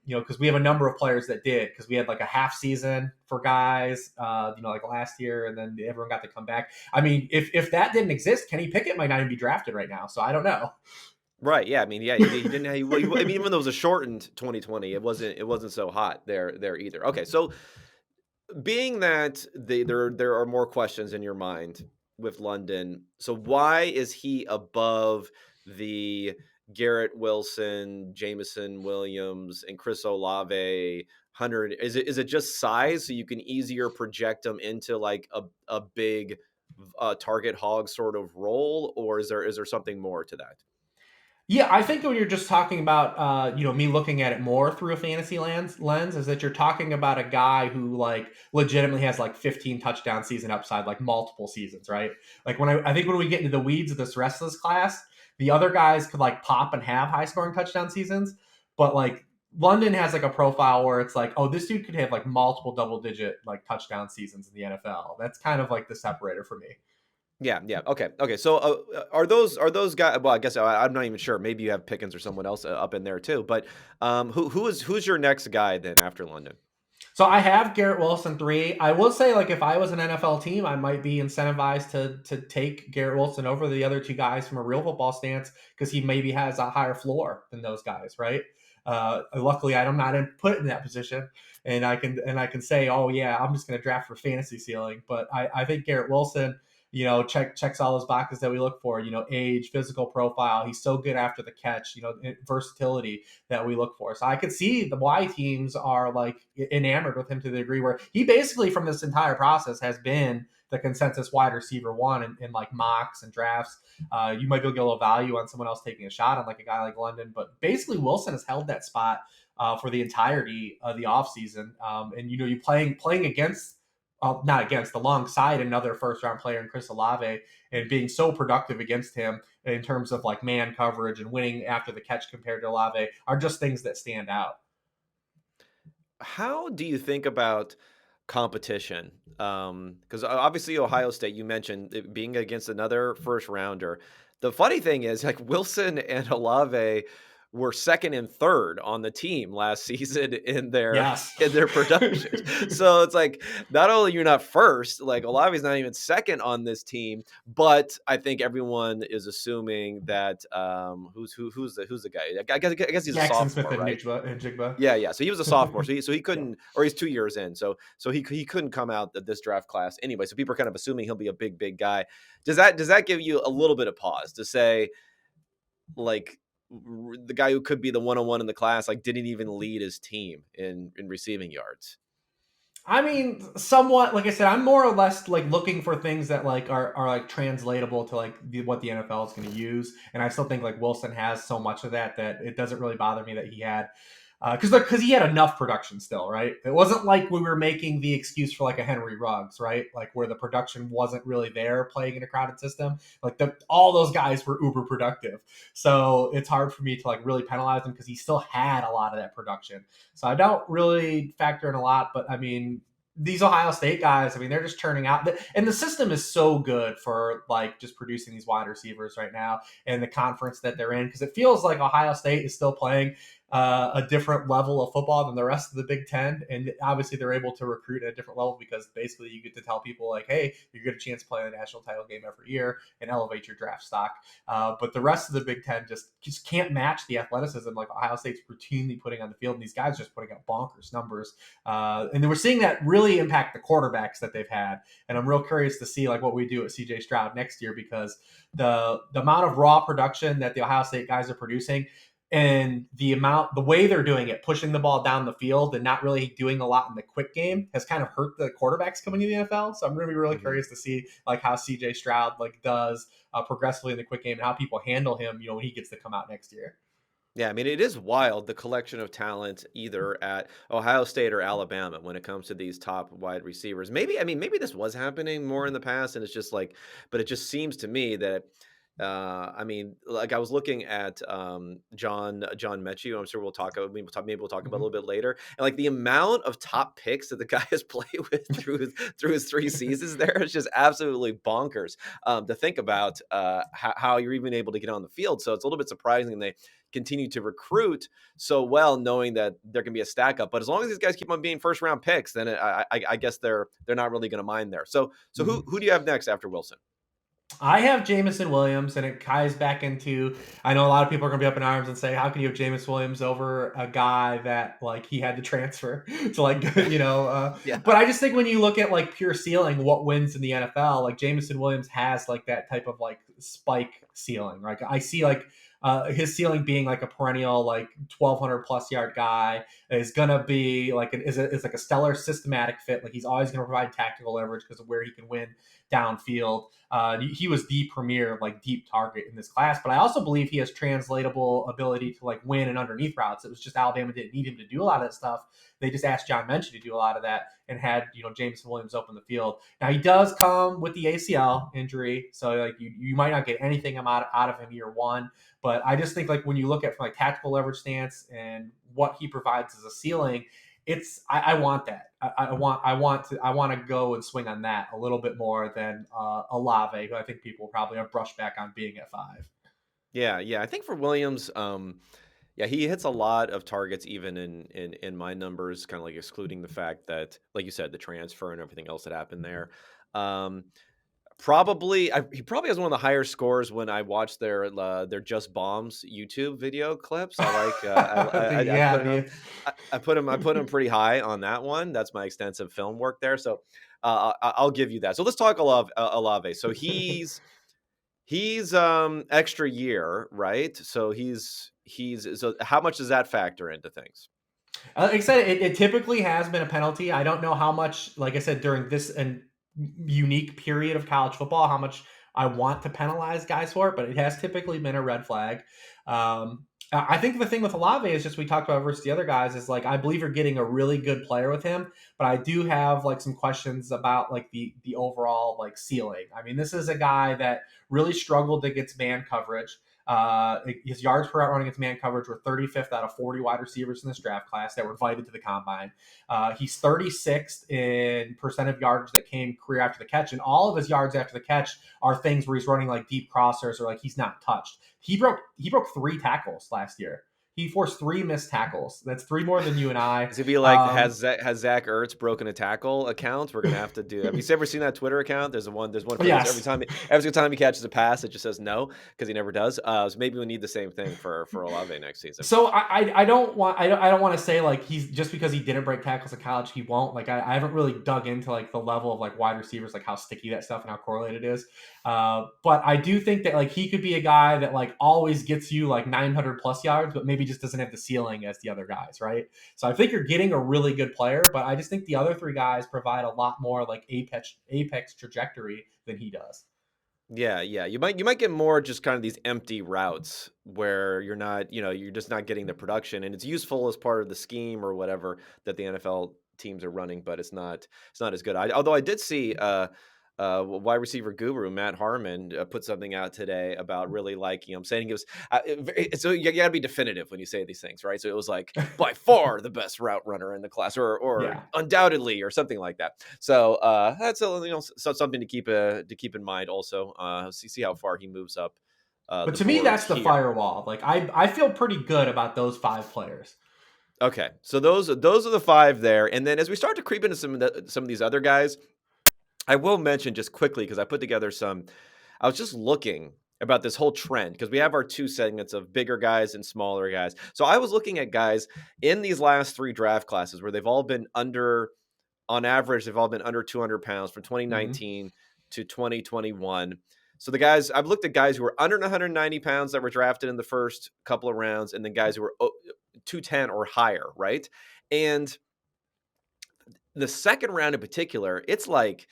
Because we have a number of players that did, because we had like a half season for guys, like last year, and then everyone got to come back. I mean, if that didn't exist, Kenny Pickett might not even be drafted right now. So I don't know. Right. Yeah. I mean, yeah, he didn't. I mean, even though it was a shortened 2020, it wasn't so hot there either. Okay, so being that there are more questions in your mind with London, so why is he above the Garrett Wilson, Jameson Williams, and Chris Olave. 100, is it just size so you can easier project them into like a big target hog sort of role, or is there something more to that? Yeah, I think when you're just talking about, me looking at it more through a fantasy lens, is that you're talking about a guy who like legitimately has like 15 touchdown season upside, like multiple seasons, right? Like I think when we get into the weeds of this rest of this class, the other guys could like pop and have high scoring touchdown seasons, but like London has like a profile where it's like, oh, this dude could have like multiple double digit like touchdown seasons in the NFL. That's kind of like the separator for me. Yeah, yeah. Okay. So are those guys? Well, I guess I'm not even sure. Maybe you have Pickens or someone else up in there too. But who's your next guy then after London? So I have Garrett Wilson 3. I will say, like, if I was an NFL team, I might be incentivized to take Garrett Wilson over the other two guys from a real football stance because he maybe has a higher floor than those guys, right? Luckily, I'm not put in that position, and I can say, oh yeah, I'm just going to draft for fantasy ceiling. But I think Garrett Wilson, checks all those boxes that we look for. Age, physical profile. He's so good after the catch. Versatility that we look for. So I could see the Y teams are like enamored with him to the degree where he basically from this entire process has been the consensus wide receiver one in like mocks and drafts. You might be able to get a little value on someone else taking a shot on like a guy like London, but basically Wilson has held that spot for the entirety of the offseason. And you playing against not against, alongside another first round player in Chris Olave and being so productive against him in terms of like man coverage and winning after the catch compared to Olave are just things that stand out. How do you think about competition? Because obviously Ohio State, you mentioned it being against another first rounder. The funny thing is, like Wilson and Olave were second and third on the team last season in their Yes. in their productions. So it's like not only you're not first, like Olave's not even second on this team, but I think everyone is assuming that who's the guy? I guess he's a Jackson Smith sophomore, and right? Jigba. Yeah, yeah. So he was a sophomore, so he couldn't, or he's 2 years in, so he couldn't come out of this draft class anyway. So people are kind of assuming he'll be a big guy. Does that give you a little bit of pause to say, like, the guy who could be the 101 in the class, like, didn't even lead his team in receiving yards? I mean, somewhat. Like I said, I'm more or less like looking for things that like are like translatable to like what the NFL is going to use, and I still think like Wilson has so much of that it doesn't really bother me that he had because he had enough production still, right? It wasn't like we were making the excuse for like a Henry Ruggs, right? Like where the production wasn't really there playing in a crowded system. Like all those guys were uber productive, so it's hard for me to like really penalize him because he still had a lot of that production. So I don't really factor in a lot, but I mean, these Ohio State guys, I mean, they're just churning out. And the system is so good for like just producing these wide receivers right now and the conference that they're in because it feels like Ohio State is still playing a different level of football than the rest of the Big Ten. And obviously they're able to recruit at a different level because basically you get to tell people like, hey, you get a chance to play in the national title game every year and elevate your draft stock. But the rest of the Big Ten just can't match the athleticism like Ohio State's routinely putting on the field. And these guys just putting up bonkers numbers. And then we're seeing that really impact the quarterbacks that they've had. And I'm real curious to see like what we do at CJ Stroud next year because the amount of raw production that the Ohio State guys are producing and the way they're doing it, pushing the ball down the field and not really doing a lot in the quick game has kind of hurt the quarterbacks coming to the NFL. So I'm going to be really curious to see like how CJ Stroud like does progressively in the quick game and how people handle him, when he gets to come out next year. Yeah, I mean, it is wild the collection of talent either at Ohio State or Alabama when it comes to these top wide receivers. Maybe this was happening more in the past, and it's just like, but it just seems to me that, like I was looking at John Mechie. I'm sure we'll talk about. Maybe we'll talk about a little bit later. And like the amount of top picks that the guy has played with through his 3 seasons there is just absolutely bonkers to think about how you're even able to get on the field. So it's a little bit surprising they continue to recruit so well, knowing that there can be a stack up. But as long as these guys keep on being first round picks, then I guess they're not really going to mind there. So who do you have next after Wilson? I have Jameson Williams, and it ties back into. I know a lot of people are going to be up in arms and say, "How can you have Jameson Williams over a guy that like he had to transfer to like Yeah. But I just think when you look at like pure ceiling, what wins in the NFL, like Jameson Williams has like that type of like spike ceiling. Like I see like his ceiling being like a perennial like 1,200 plus yard guy is gonna be like is like a stellar systematic fit. Like he's always gonna provide tactical leverage because of where he can win downfield. He was the premier like deep target in this class, but I also believe he has translatable ability to like win and underneath routes. It was just Alabama didn't need him to do a lot of that stuff. They just asked John Menchie to do a lot of that and had Jameson Williams open the field. Now he does come with the ACL injury, so like you might not get anything out of him year one. But I just think like when you look at from like tactical leverage stance and what he provides as a ceiling, I want that. I want to go and swing on that a little bit more than Olave, who I think people probably have brushed back on being at 5. Yeah, yeah. I think for Williams, yeah, he hits a lot of targets even in my numbers, kind of like excluding the fact that, like you said, the transfer and everything else that happened there. Um, he probably has one of the higher scores when I watch their Just Bombs YouTube video clips. I like I Yeah, put him I put him pretty high on that one. That's my extensive film work there. So I'll give you that. So let's talk Olave. So he's extra year, right? So so how much does that factor into things? Like I said, it typically has been a penalty. I don't know how much, like I said, during this and unique period of college football, how much I want to penalize guys for it, but it has typically been a red flag. I think the thing with Olave is just we talked about versus the other guys is like I believe you're getting a really good player with him, but I do have like some questions about like the overall like ceiling. I mean, this is a guy that really struggled against man coverage. His yards per route running against man coverage were 35th out of 40 wide receivers in this draft class that were invited to the combine. He's 36th in percent of yards that came career after the catch, and all of his yards after the catch are things where he's running like deep crossers or like he's not touched. He broke 3 tackles last year. He forced 3 missed tackles. That's 3 more than you and I. Is it be like has Zach Ertz broken a tackle account? We're gonna have to do. Have you ever seen that Twitter account? There's one for this Yes. every single time he catches a pass, it just says no because he never does. So maybe we need the same thing for Olave next season. So I don't want to say like he's just because he didn't break tackles in college he won't. Like I haven't really dug into like the level of like wide receivers, like how sticky that stuff and how correlated it is. But I do think that like he could be a guy that like always gets you like 900 plus yards, but maybe just doesn't have the ceiling as the other guys, right? So I think you're getting a really good player, but I just think the other 3 guys provide a lot more like apex trajectory than he does. Yeah, yeah. You might get more just kind of these empty routes where you're not, you're just not getting the production, and it's useful as part of the scheme or whatever that the NFL teams are running, but it's not as good. Although I did see wide receiver guru Matt Harmon put something out today about really liking him, saying it was so you got to be definitive when you say these things, right? So it was like by far the best route runner in the class, or Yeah. undoubtedly, or something like that. So that's something to keep in mind. Also, see how far he moves up. But The to me, that's boards the here. firewall. Like I feel pretty good about those 5 players. Okay, so those are the 5 there, and then as we start to creep into some of these other guys, I will mention just quickly because I put together some. I was just looking about this whole trend because we have our 2 segments of bigger guys and smaller guys. So I was looking at guys in these last 3 draft classes where they've all been on average, they've all been under 200 pounds from Mm-hmm. 2019 to 2021. So the guys, I've looked at guys who were under 190 pounds that were drafted in the first couple of rounds, and then guys who were 210 or higher, right? And the second round in particular, it's like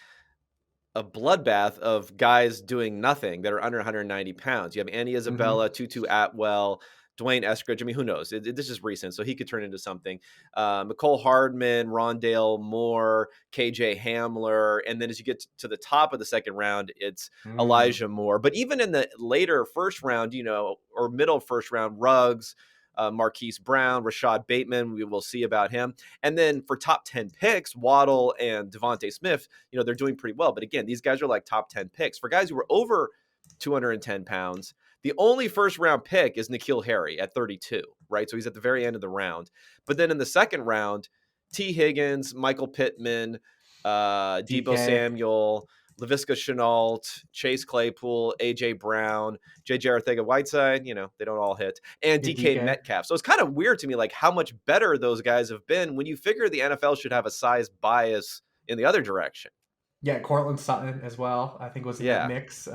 a bloodbath of guys doing nothing that are under 190 pounds. You have Andy Mm-hmm. Isabella, Tutu Atwell, Dwayne Eskridge. I mean, who knows? This is recent, so he could turn into something. McCole Hardman, Rondale Moore, KJ Hamler. And then as you get to the top of the second round, it's Mm. Elijah Moore. But even in the later first round, or middle first round, Ruggs, Marquise Brown, Rashad Bateman, we will see about him. And then for top 10 picks, Waddle and Devontae Smith, they're doing pretty well. But again, these guys are like top 10 picks. For guys who were over 210 pounds, the only first round pick is N'Keal Harry at 32, right? So he's at the very end of the round. But then in the second round, T. Higgins, Michael Pittman, Debo DK. Samuel, Laviska Shenault, Chase Claypool, A.J. Brown, J.J. Arcega-Whiteside, they don't all hit, and Yeah, DK DK. Metcalf. So it's kind of weird to me, like how much better those guys have been when you figure the NFL should have a size bias in the other direction. Yeah, Cortland Sutton as well, I think was in that Yeah. mix.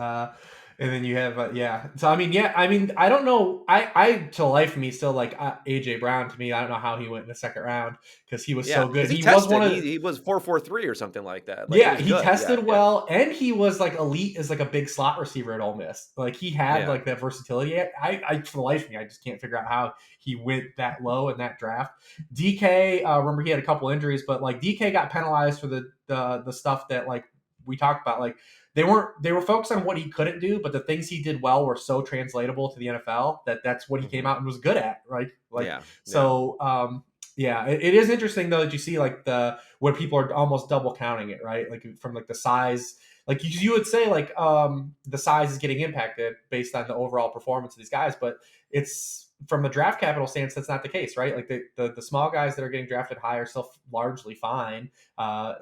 And then you have yeah. So I mean, yeah. I mean, I don't know. I to life of me still like AJ Brown. To me, I don't know how he went in the second round because he was Yeah, so because good. he He was one tested. of He was 4.43 or something like that. Like it yeah. was He good. Yeah, tested yeah, well, and he was like elite as like a big slot receiver at Ole Miss. Like he had yeah. like that versatility. I for the life of me, I just can't figure out how he went that low in that draft. DK, remember he had a couple injuries, but like DK got penalized for the stuff that like we talked about. Like they were focused on what he couldn't do, but the things he did well were so translatable to the NFL that's what he came Hmm. out and was good at, right? Like Yeah, yeah. so yeah, it is interesting though that you see like the where people are almost double counting it, right? Like from like the size, like you would say like the size is getting impacted based on the overall performance of these guys, but it's from a draft capital stance that's not the case, right? Like the small guys that are getting drafted high are still largely fine.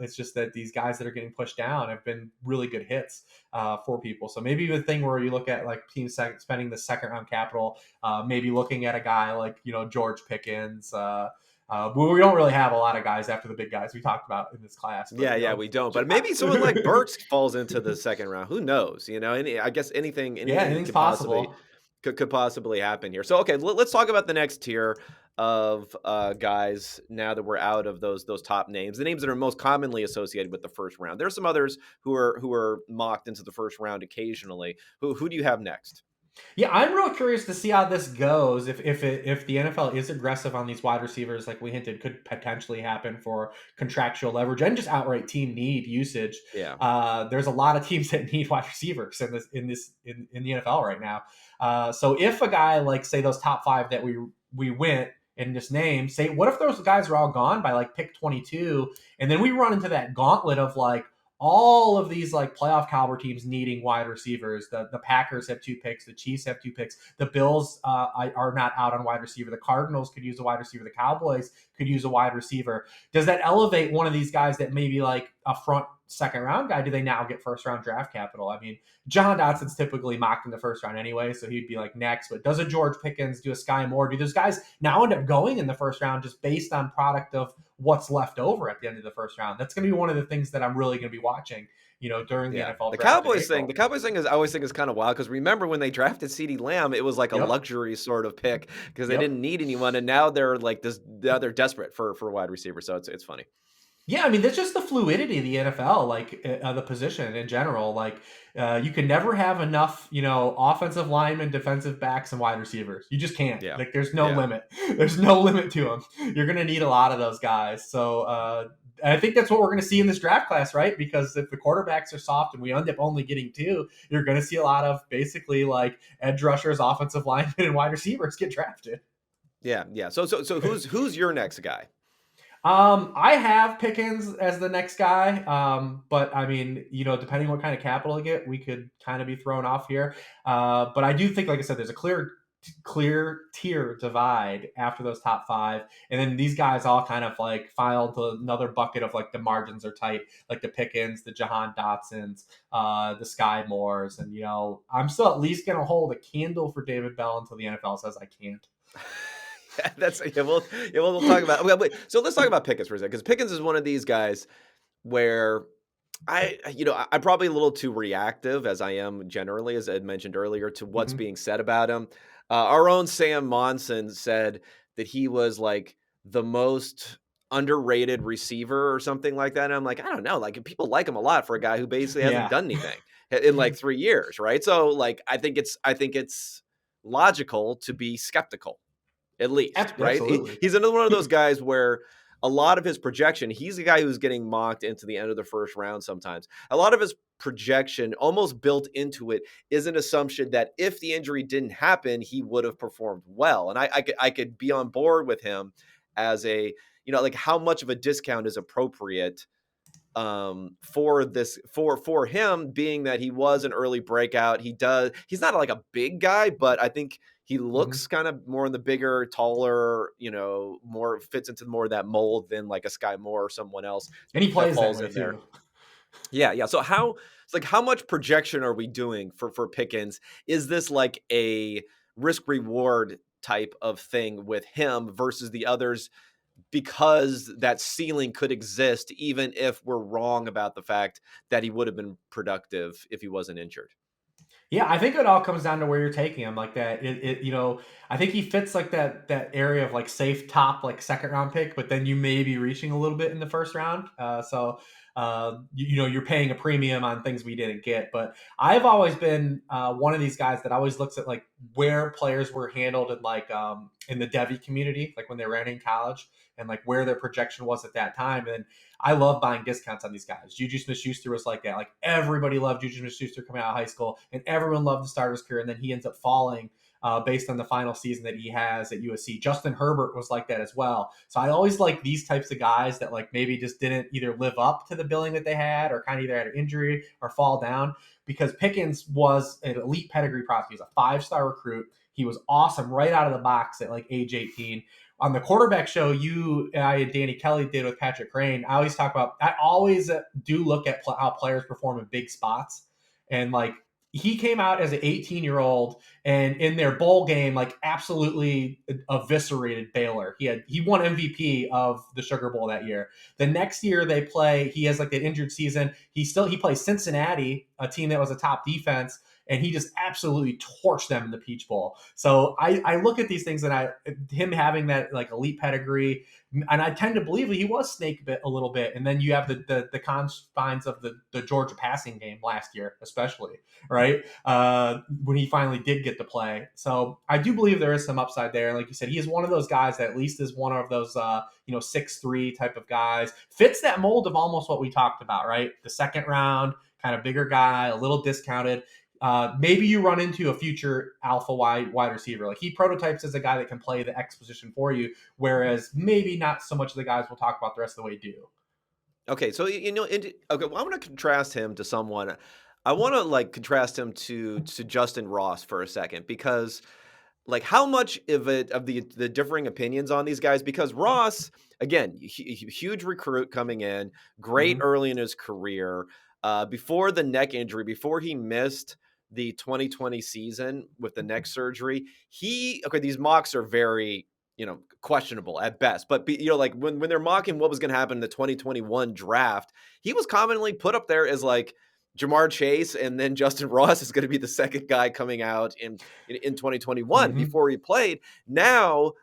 It's just that these guys that are getting pushed down have been really good hits for people. So maybe the thing where you look at like teams spending the second round capital, maybe looking at a guy like George Pickens. We don't really have a lot of guys after the big guys we talked about in this class, but Yeah, yeah, we don't. But maybe someone like Burks falls into the second round. Who knows? I guess yeah, anything anything's possible. could possibly happen here. So okay, let's talk about the next tier of guys now that we're out of those top names, the names that are most commonly associated with the first round. There's some others who are mocked into the first round occasionally. Who do you have next? Yeah, I'm real curious to see how this goes. If the NFL is aggressive on these wide receivers, like we hinted, could potentially happen for contractual leverage and just outright team need usage. Yeah. There's a lot of teams that need wide receivers in the NFL right now. So if a guy like say those top five that we went in this name, say what if those guys are all gone by like pick 22, and then we run into that gauntlet of like all of these like playoff caliber teams needing wide receivers. The Packers have two picks. The Chiefs have two picks. The Bills are not out on wide receiver. The Cardinals could use a wide receiver. The Cowboys could use a wide receiver. Does that elevate one of these guys that maybe like a front second round guy? Do they now get first round draft capital? I mean, John Dotson's typically mocked in the first round anyway, so he'd be like next. But does a George Pickens, do a Skyy Moore? Do those guys now end up going in the first round just based on product of what's left over at the end of the first round? That's going to be one of the things that I'm really going to be watching, during the Yeah, NFL draft in The April. Cowboys thing is I always think is kind of wild because remember when they drafted CeeDee Lamb, it was like a Yep. luxury sort of pick because they Yep. didn't need anyone, and now they're like this. Now they're desperate for a wide receiver, so it's funny. Yeah, I mean, that's just the fluidity of the NFL, like the position in general. Like, you can never have enough, offensive linemen, defensive backs, and wide receivers. You just can't. Yeah, Like, there's no yeah, limit. There's no limit to them. You're going to need a lot of those guys. So, and I think that's what we're going to see in this draft class, right? Because if the quarterbacks are soft and we end up only getting two, you're going to see a lot of basically like edge rushers, offensive linemen, and wide receivers get drafted. yeah, yeah. So who's your next guy? I have Pickens as the next guy. But I mean, depending what kind of capital I get, we could kind of be thrown off here. But I do think, like I said, there's a clear tier divide after those top five. And then these guys all kind of like file into another bucket of like the margins are tight, like the Pickens, the Jahan Dotsons, the Skyy Moores. And, I'm still at least going to hold a candle for David Bell until the NFL says I can't. That's we'll talk about. Okay, wait, so let's talk about Pickens for a second because Pickens is one of these guys where I'm probably a little too reactive as I am generally, as I had mentioned earlier, to what's Mhm. being said about him. Our own Sam Monson said that he was like the most underrated receiver or something like that. And I'm like, I don't know. Like people like him a lot for a guy who basically hasn't Yeah. done anything in like 3 years, right? So like I think it's logical to be skeptical at least, right? Absolutely. He's another one of those guys where a lot of his projection, he's a guy who's getting mocked into the end of the first round sometimes. A lot of his projection almost built into it is an assumption that if the injury didn't happen, he would have performed well. And I could be on board with him as a, like how much of a discount is appropriate for this for him, being that he was an early breakout. He's not like a big guy, but I think he looks Mhm. kind of more in the bigger, taller, more fits into more of that mold than like a Skyy Moore or someone else And he that plays that falls way in there. too. Yeah, yeah. So how much projection are we doing for Pickens? Is this like a risk reward type of thing with him versus the others, because that ceiling could exist even if we're wrong about the fact that he would have been productive if he wasn't injured? Yeah, I think it all comes down to where you're taking him. Like that, I think he fits like that area of like safe top like second round pick, but then you may be reaching a little bit in the first round. You're paying a premium on things we didn't get. But I've always been one of these guys that always looks at like where players were handled in like in the Devi community, like when they were in college, and like where their projection was at that time. And I love buying discounts on these guys. Juju Smith-Schuster was like that. Like everybody loved Juju Smith-Schuster coming out of high school, and everyone loved the start of his career. And then he ends up falling based on the final season that he has at USC. Justin Herbert was like that as well. So I always like these types of guys that like maybe just didn't either live up to the billing that they had, or kind of either had an injury or fall down. Because Pickens was an elite pedigree prospect. He was a 5-star recruit. He was awesome right out of the box at like age 18. On the quarterback show you and I and Danny Kelly did with Patrick Crane, I always do look at how players perform in big spots. And like he came out as an 18-year-old and in their bowl game, like absolutely eviscerated Baylor. He won MVP of the Sugar Bowl that year. The next year he has like an injured season. He plays Cincinnati, a team that was a top defense, and he just absolutely torched them in the Peach Bowl. So I look at these things, and him having that like elite pedigree, and I tend to believe he was snake bit a little bit. And then you have the confines of the Georgia passing game last year, especially, right? When he finally did get to play. So I do believe there is some upside there. Like you said, he is one of those guys that at least is one of those 6'3" type of guys. Fits that mold of almost what we talked about, right? The second round, kind of bigger guy, a little discounted. Maybe you run into a future alpha wide receiver. Like he prototypes as a guy that can play the X position for you, whereas maybe not so much of the guys we'll talk about the rest of the way do. Okay, so okay, well, I want to contrast him to someone. I want to like contrast him to Justin Ross for a second, because like how much of the differing opinions on these guys, because Ross, again, huge recruit coming in, great Mm-hmm. early in his career, before the neck injury, before he missed the 2020 season with the neck surgery. These mocks are very questionable at best, but like when they're mocking what was going to happen in the 2021 draft, he was commonly put up there as like Jamar Chase, and then Justin Ross is going to be the second guy coming out in 2021 Mm-hmm. before he played. Now,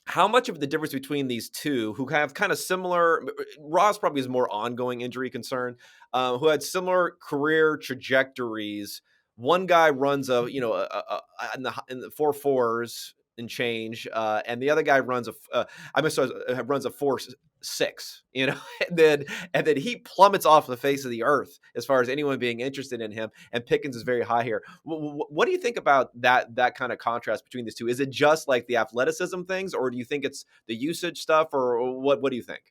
how much of the difference between these two, who have kind of similar, Ross probably is more ongoing injury concern, who had similar career trajectories. One guy runs in the 4.4s and change, and the other guy runs runs a 4.6, and then he plummets off the face of the earth as far as anyone being interested in him. And Pickens is very high here. What do you think about that kind of contrast between these two? Is it just like the athleticism things, or do you think it's the usage stuff, or what do you think?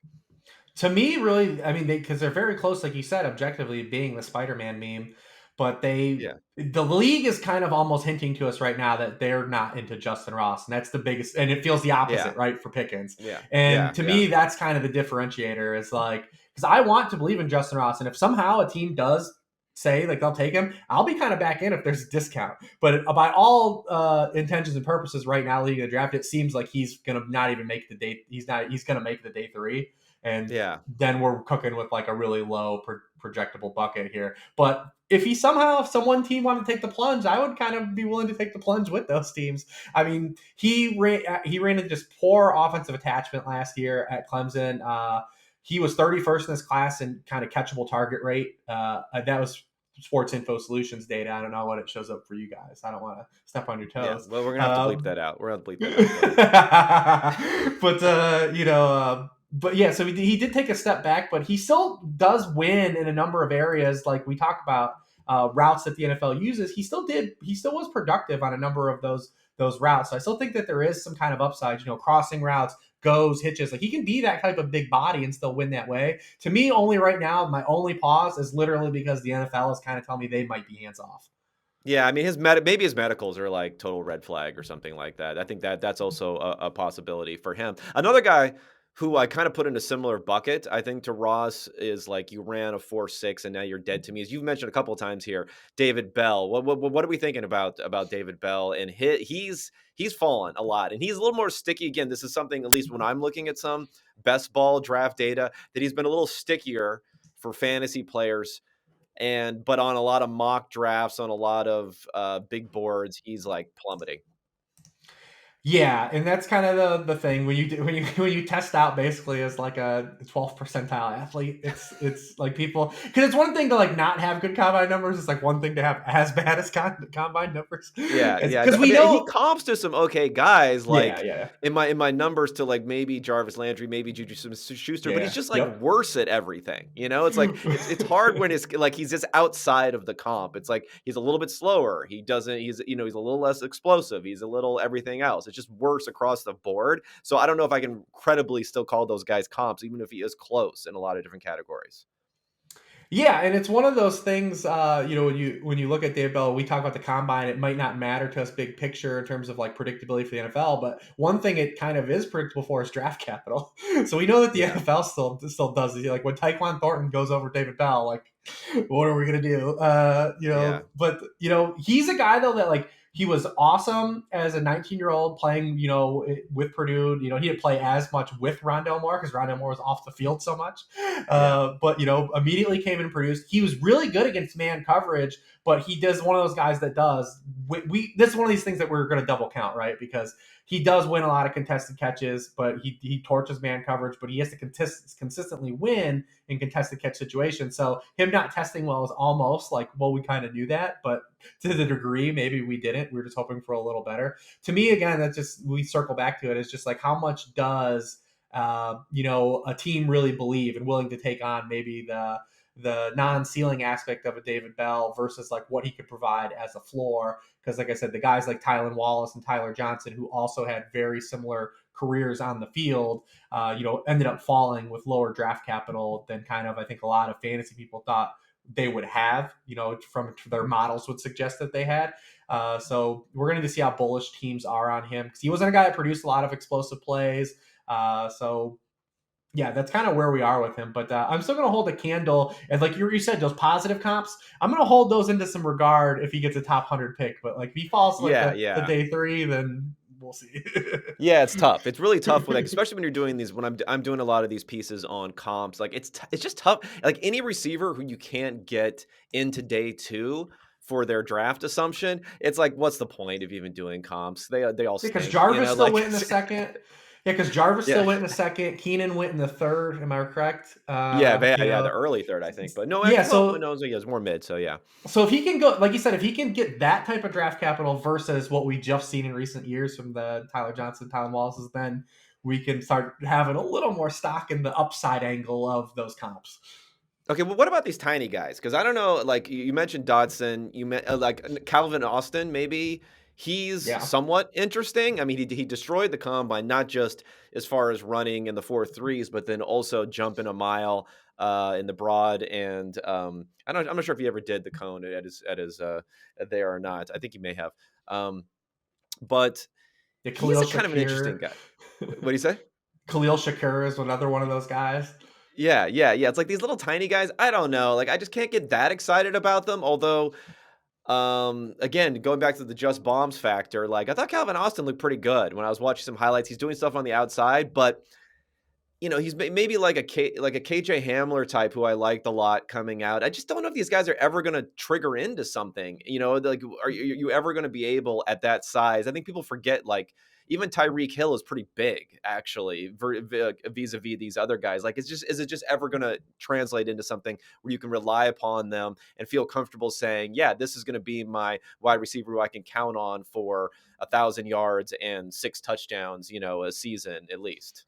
To me, really, I mean, because they're very close, like you said, objectively being the Spider-Man meme, but Yeah, the league is kind of almost hinting to us right now that they're not into Justin Ross, and that's the biggest, and it feels the yeah, opposite, right, for Pickens. yeah, And yeah, to yeah. me, that's kind of the differentiator. Is like because I want to believe in Justin Ross, and if somehow a team does say like they'll take him, I'll be kind of back in if there's a discount. But by all intentions and purposes, right now leading the draft, it seems like he's gonna not even make the day. He's not. He's gonna make the day 3. And Yeah. then we're cooking with like a really low projectable bucket here. But if someone team wanted to take the plunge, I would kind of be willing to take the plunge with those teams. I mean, he ran into just poor offensive attachment last year at Clemson. He was 31st in this class in kind of catchable target rate. That was Sports Info Solutions data. I don't know what it shows up for you guys. I don't want to step on your Yeah, toes. well, we're gonna have to bleep that out. We're gonna bleep that out. Go ahead. But but yeah, so he did take a step back, but he still does win in a number of areas, like we talked about routes that the NFL uses. He still was productive on a number of those routes. So I still think that there is some kind of upside. Crossing routes, goes, hitches. Like he can be that type of big body and still win that way. To me, only right now, my only pause is literally because the NFL is kind of telling me they might be hands off. Yeah, I mean, maybe his medicals are like total red flag or something like that. I think that's also a possibility for him. Another guy who I kind of put in a similar bucket, I think, to Ross is like you ran a 4.6 and now you're dead to me. As you've mentioned a couple of times here, David Bell. What are we thinking about David Bell? And he's fallen a lot, and he's a little more sticky. Again, this is something, at least when I'm looking at some best ball draft data, that he's been a little stickier for fantasy players. but on a lot of mock drafts, on a lot of big boards, he's like plummeting. Yeah, and that's kind of the thing when when you test out basically as like a 12th percentile athlete. It's like people, because it's one thing to like not have good combine numbers. It's like one thing to have as bad as combine numbers. Yeah, yeah. Because I we mean, he know. comps to some okay guys, Yeah, like yeah, in my numbers to like maybe Jarvis Landry, maybe Juju Smith-Schuster, but he's yeah. just like Yep. worse at everything. You know, it's like it's hard when it's like he's just outside of the comp. It's like he's a little bit slower. He doesn't. He's he's a little less explosive. He's a little everything else. It's just worse across the board. So I don't know if I can credibly still call those guys comps, even if he is close in a lot of different categories. Yeah, and it's one of those things. When you look at David Bell, we talk about the combine. It might not matter to us big picture in terms of like predictability for the NFL, but one thing it kind of is predictable for is draft capital. So we know that the Yeah. NFL still does it. Like when Tyquan Thornton goes over David Bell, like what are we gonna do? Yeah. But he's a guy though that like he was awesome as a 19-year-old playing, with Purdue. He didn't play as much with Rondale Moore because Rondale Moore was off the field so much. Yeah. But immediately came in and produced. He was really good against man coverage, but he does one of those guys that does. This is one of these things that we're going to double count, right? Because he does win a lot of contested catches, but he torches man coverage, but he has to consistently win in contested catch situations. So him not testing well is almost like, well, we kind of knew that, but to the degree maybe we didn't. We were just hoping for a little better. To me, again, that's just, we circle back to it. It's just like how much does a team really believe and willing to take on maybe the non-ceiling aspect of a David Bell versus like what he could provide as a floor. Because like I said, the guys like Tylan Wallace and Tyler Johnson, who also had very similar careers on the field, ended up falling with lower draft capital than kind of I think a lot of fantasy people thought they would have, from their models would suggest that they had. So we're going to see how bullish teams are on him because he wasn't a guy that produced a lot of explosive plays. So yeah, that's kind of where we are with him. But I'm still going to hold a candle. And like you said, those positive comps, I'm going to hold those into some regard if he gets a top 100 pick. But like if he falls like the day 3, then we'll see. Yeah, it's tough. It's really tough with like, especially when you're doing these. When I'm doing a lot of these pieces on comps, like it's just tough. Like any receiver who you can't get into day 2 for their draft assumption, it's like, what's the point of even doing comps? They all stink. Because Jarvis still went in the second. Yeah, because Jarvis still went in the second. Keenan went in the third. Am I correct? The early third, I think. But no, yeah. So no, he has more mid. So yeah. So if he can go, like you said, if he can get that type of draft capital versus what we just seen in recent years from the Tyler Johnson, Tylan Wallace's, then we can start having a little more stock in the upside angle of those comps. Okay, well, what about these tiny guys? Because I don't know, like you mentioned Dodson, you meant like Calvin Austin, maybe he's somewhat interesting. I mean, he destroyed the combine, not just as far as running in the 4.3s, but then also jumping a mile in the broad. And I'm not sure if he ever did the cone at his there or not. I think he may have. But he's a kind of an interesting guy. What do you say? Khalil Shakur is another one of those guys. Yeah. It's like these little tiny guys. I don't know. Like I just can't get that excited about them. Although, again, going back to the just bombs factor, like I thought Calvin Austin looked pretty good when I was watching some highlights. He's doing stuff on the outside, but he's maybe like a KJ Hamler type who I liked a lot coming out. I just don't know if these guys are ever going to trigger into something. Like are you ever going to be able at that size? I think people forget like. Even Tyreek Hill is pretty big, actually, vis-a-vis these other guys. Like, is it just ever going to translate into something where you can rely upon them and feel comfortable saying, yeah, this is going to be my wide receiver who I can count on for 1,000 yards and 6 touchdowns, a season at least?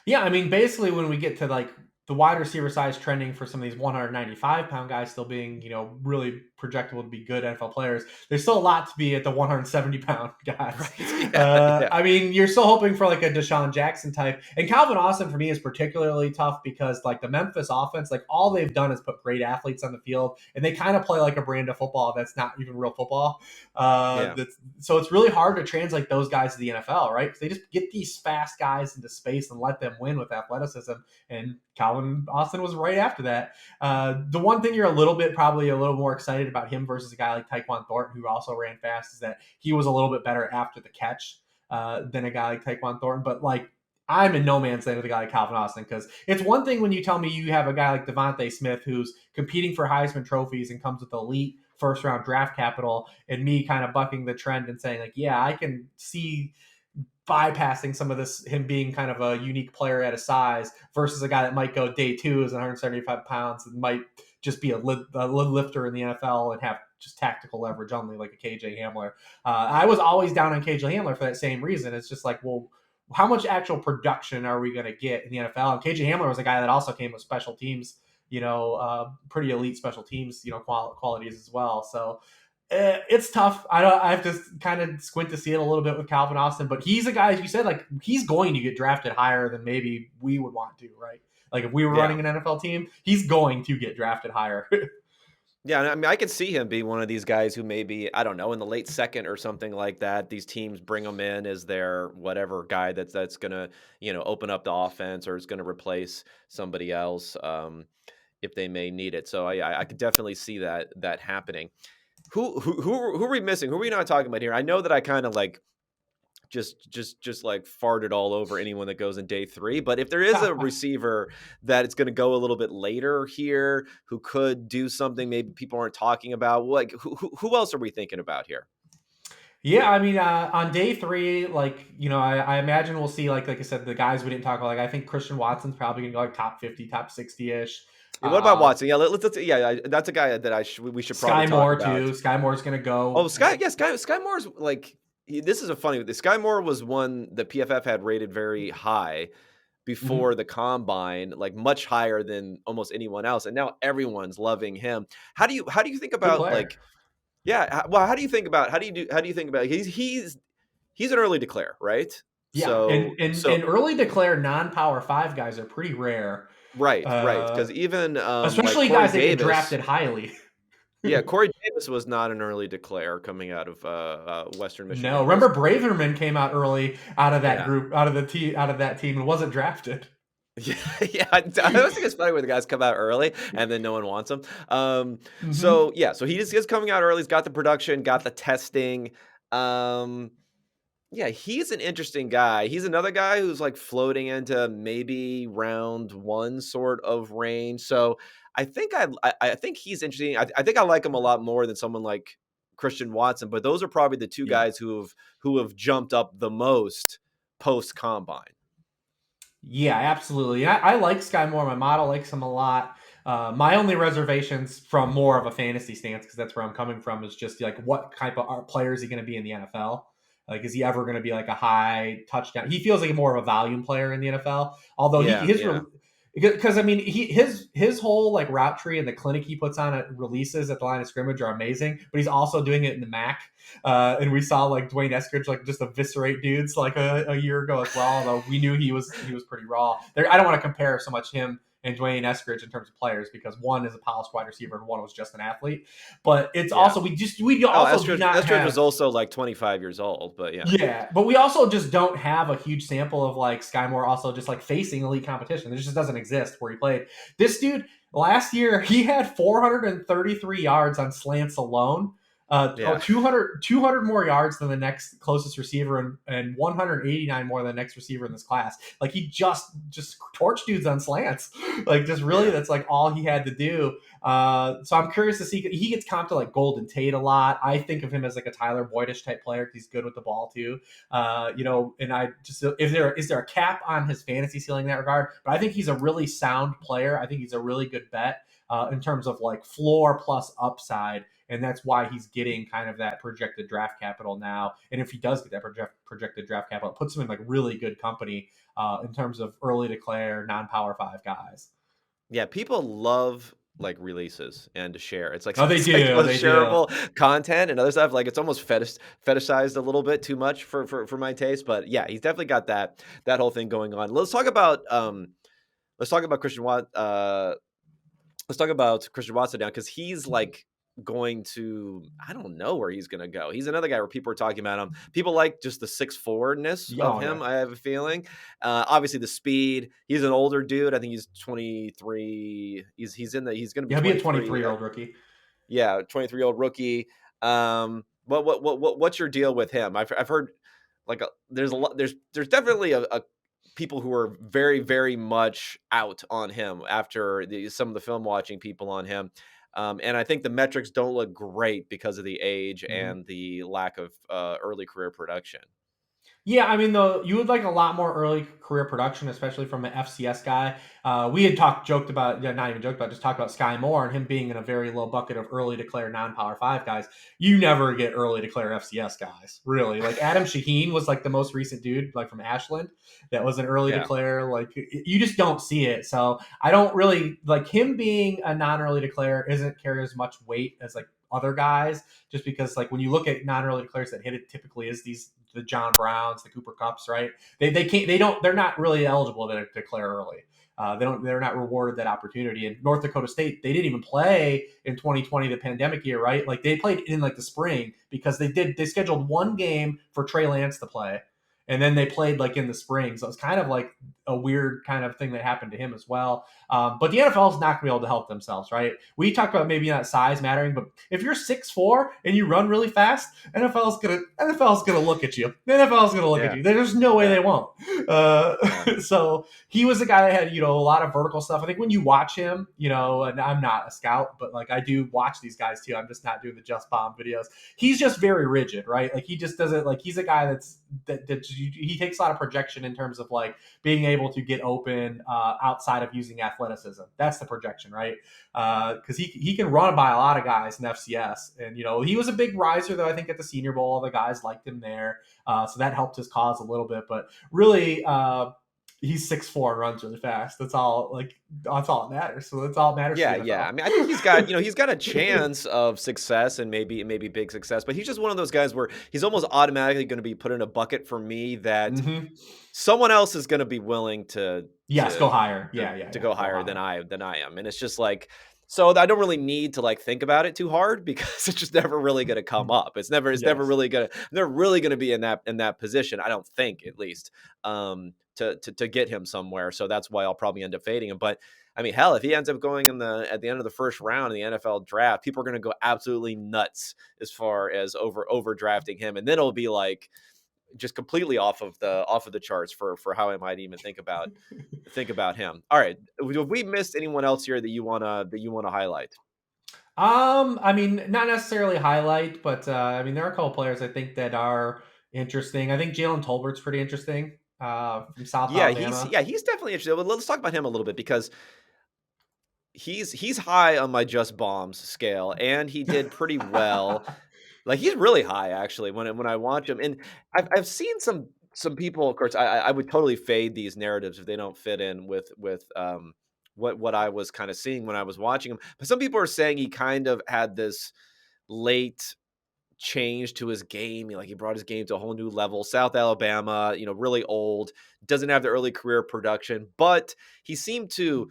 Yeah, I mean, basically, when we get to like the wide receiver size trending for some of these 195-pound guys still being, really projectable to be good NFL players, there's still a lot to be at the 170-pound guys. Right. Yeah. I mean, you're still hoping for like a Deshaun Jackson type. And Calvin Austin for me is particularly tough because like the Memphis offense, like all they've done is put great athletes on the field and they kind of play like a brand of football that's not even real football. So it's really hard to translate those guys to the NFL, right? Because they just get these fast guys into space and let them win with athleticism. And Calvin Austin was right after that. The one thing you're probably a little more excited about him versus a guy like Tyquan Thornton, who also ran fast, is that he was a little bit better after the catch than a guy like Tyquan Thornton. But like, I'm in no man's land with a guy like Calvin Austin, because it's one thing when you tell me you have a guy like Devontae Smith who's competing for Heisman trophies and comes with elite first round draft capital, and me kind of bucking the trend and saying like, yeah, I can see bypassing some of this, him being kind of a unique player at a size versus a guy that might go day two is 175 pounds and might just be a lifter in the NFL and have just tactical leverage only, like a KJ Hamler. I was always down on KJ Hamler for that same reason. It's just like, well, how much actual production are we going to get in the NFL? And KJ Hamler was a guy that also came with special teams, pretty elite special teams, qualities as well. So it's tough. I have to kind of squint to see it a little bit with Calvin Austin, but he's a guy, as you said, like he's going to get drafted higher than maybe we would want to, right? Like if we were running an NFL team, he's going to get drafted higher. Yeah, I mean, I could see him be one of these guys who maybe, I don't know, in the late second or something like that, these teams bring him in as their whatever guy that's going to, open up the offense or is going to replace somebody else if they may need it. So I could definitely see that happening. Who are we missing? Who are we not talking about here? I know that I kind of like just like farted all over anyone that goes in day 3. But if there is a receiver that it's going to go a little bit later here, who could do something maybe people aren't talking about, like who else are we thinking about here? Yeah, I mean, on day 3, like, I imagine we'll see, like I said, the guys we didn't talk about. Like, I think Christian Watson's probably going to go like top 50, top 60-ish. What about Watson? Yeah, let's that's a guy that we should probably Skyy talk Moore about. too. Skyy Moore's going to go. Oh, Skyy Moore's like, this is a funny. Skyy Moore was one that PFF had rated very high before the combine, like much higher than almost anyone else, and now everyone's loving him. How do you think about like? Yeah, well, how do you think about he's an early declare, right? Yeah, So and early declare non-power 5 guys are pretty rare. Right, because even especially like guys that get drafted highly. Yeah, Corey Davis was not an early declare coming out of Western Michigan. No, remember Braverman came out early out of that group, out of that team, and wasn't drafted. Yeah, I always think it's funny when the guys come out early and then no one wants them. So he just is coming out early. He's got the production, got the testing. Yeah, he's an interesting guy. He's another guy who's like floating into maybe round 1 sort of range. So I think I think he's interesting. I think I like him a lot more than someone like Christian Watson. But those are probably the two guys who have jumped up the most post combine. Yeah, absolutely. I like Skyy Moore. My model likes him a lot. My only reservations from more of a fantasy stance, because that's where I'm coming from, is just like what type of player is he going to be in the NFL? Like, is he ever going to be like a high touchdown? He feels like more of a volume player in the NFL. Although because I mean, his whole like route tree and the clinic he puts on at releases at the line of scrimmage are amazing. But he's also doing it in the MAC, and we saw like Dwayne Eskridge like just eviscerate dudes like a year ago as well. Although we knew he was pretty raw. I don't want to compare so much him and Dwayne Eskridge in terms of players, because one is a polished wide receiver and one was just an athlete. But it's also Eskridge was also like 25 years old, but but we also just don't have a huge sample of like Skyy Moore also just like facing elite competition. It just doesn't exist where he played. This dude last year, he had 433 yards on slants alone. 200 more yards than the next closest receiver, and 189 more than the next receiver in this class. Like, he just torched dudes on slants. Like, just really, that's like all he had to do. So I'm curious to see. He gets comped to like Golden Tate a lot. I think of him as like a Tyler Boyd-ish type player. He's good with the ball too. And I just, is there a cap on his fantasy ceiling in that regard? But I think he's a really sound player. I think he's a really good bet in terms of like floor plus upside. And that's why he's getting kind of that projected draft capital now. And if he does get that projected draft capital, it puts him in like really good company in terms of early declare, non-power 5 guys. Yeah, people love like releases and to share. It's like they do. Like shareable content and other stuff. Like, it's almost fetishized a little bit too much for my taste. But yeah, he's definitely got that whole thing going on. Let's talk about Christian Watson. Let's talk about Christian Watson now, because he's like going to, I don't know where he's going to go. He's another guy where people are talking about him. People like just the 6'4"-ness of him. I have a feeling. Obviously the speed. He's an older dude. I think he's 23. He's going to be. He'll be a 23-year-old rookie. Yeah, 23-year-old rookie. What's your deal with him? I've heard like there's definitely a people who are very, very much out on him after some of the film watching people on him. And I think the metrics don't look great because of the age Mhm. and the lack of early career production. Yeah, I mean, though, you would like a lot more early career production, especially from an FCS guy. We had joked about, yeah, not even joked about, just talked about Skyy Moore and him being in a very low bucket of early declare non-power five guys. You never get early declare FCS guys, really. Like Adam Shaheen was like the most recent dude, like from Ashland, that was an early Yeah. declare. Like you just don't see it. So I don't really like him being a non-early declare. Isn't carry as much weight as like other guys, just because like when you look at non-early declares that hit it, typically is the John Browns, the Cooper Kupps, right? They can't, they're not really eligible to declare early. They're not rewarded that opportunity. And North Dakota State, they didn't even play in 2020, the pandemic year, right? Like they played in like the spring because they scheduled one game for Trey Lance to play, and then they played like in the spring. So it's kind of like a weird kind of thing that happened to him as well. But the NFL is not going to be able to help themselves, right? We talked about maybe not size mattering, but if you're 6'4" and you run really fast, NFL's gonna look at you. The NFL's gonna look at Yeah. you. There's no way Yeah. they won't. Yeah. So he was a guy that had, a lot of vertical stuff. I think when you watch him, and I'm not a scout, but like I do watch these guys too. I'm just not doing the Just Bomb videos. He's just very rigid, right? Like he just doesn't like. He's a guy that he takes a lot of projection in terms of like being able to get open outside of using athleticism. That's the projection, right? Because he can run by a lot of guys in FCS, and he was a big riser though. I think at the Senior Bowl, the guys liked him there, so that helped his cause a little bit. But really, he's 6'4" and runs really fast. That's all. Like that's all that matters. So that's all that matters Yeah, to the yeah. NFL. I mean, I think he's got, he's got a chance of success and maybe big success, but he's just one of those guys where he's almost automatically going to be put in a bucket for me that Mm-hmm. someone else is going to be willing Yes, go to higher. Yeah, yeah, to yeah. go Go higher higher. than I am. And it's just like, so I don't really need to like think about it too hard because it's just never really going to come up. It's never Yes. really going to, they're really going to be in that position. I don't think at least, to get him somewhere. So that's why I'll probably end up fading him. But I mean, hell, if he ends up going at the end of the first round in the NFL draft, people are going to go absolutely nuts as far as over drafting him. And then it'll be like, just completely off of the charts for how I might even think about him. All right, have we missed anyone else here that you wanna highlight? I mean, not necessarily highlight, but I mean, there are a couple players I think that are interesting. I think Jalen Tolbert's pretty interesting from South Alabama. He's definitely interesting. Well, let's talk about him a little bit because he's high on my just bombs scale, and he did pretty well. Like he's really high actually when I watch him, and I've seen some people. Of course, I would totally fade these narratives if they don't fit in with what I was kind of seeing when I was watching him. But some people are saying he kind of had this late change to his game. He brought his game to a whole new level. South Alabama, really old, doesn't have the early career production, but he seemed to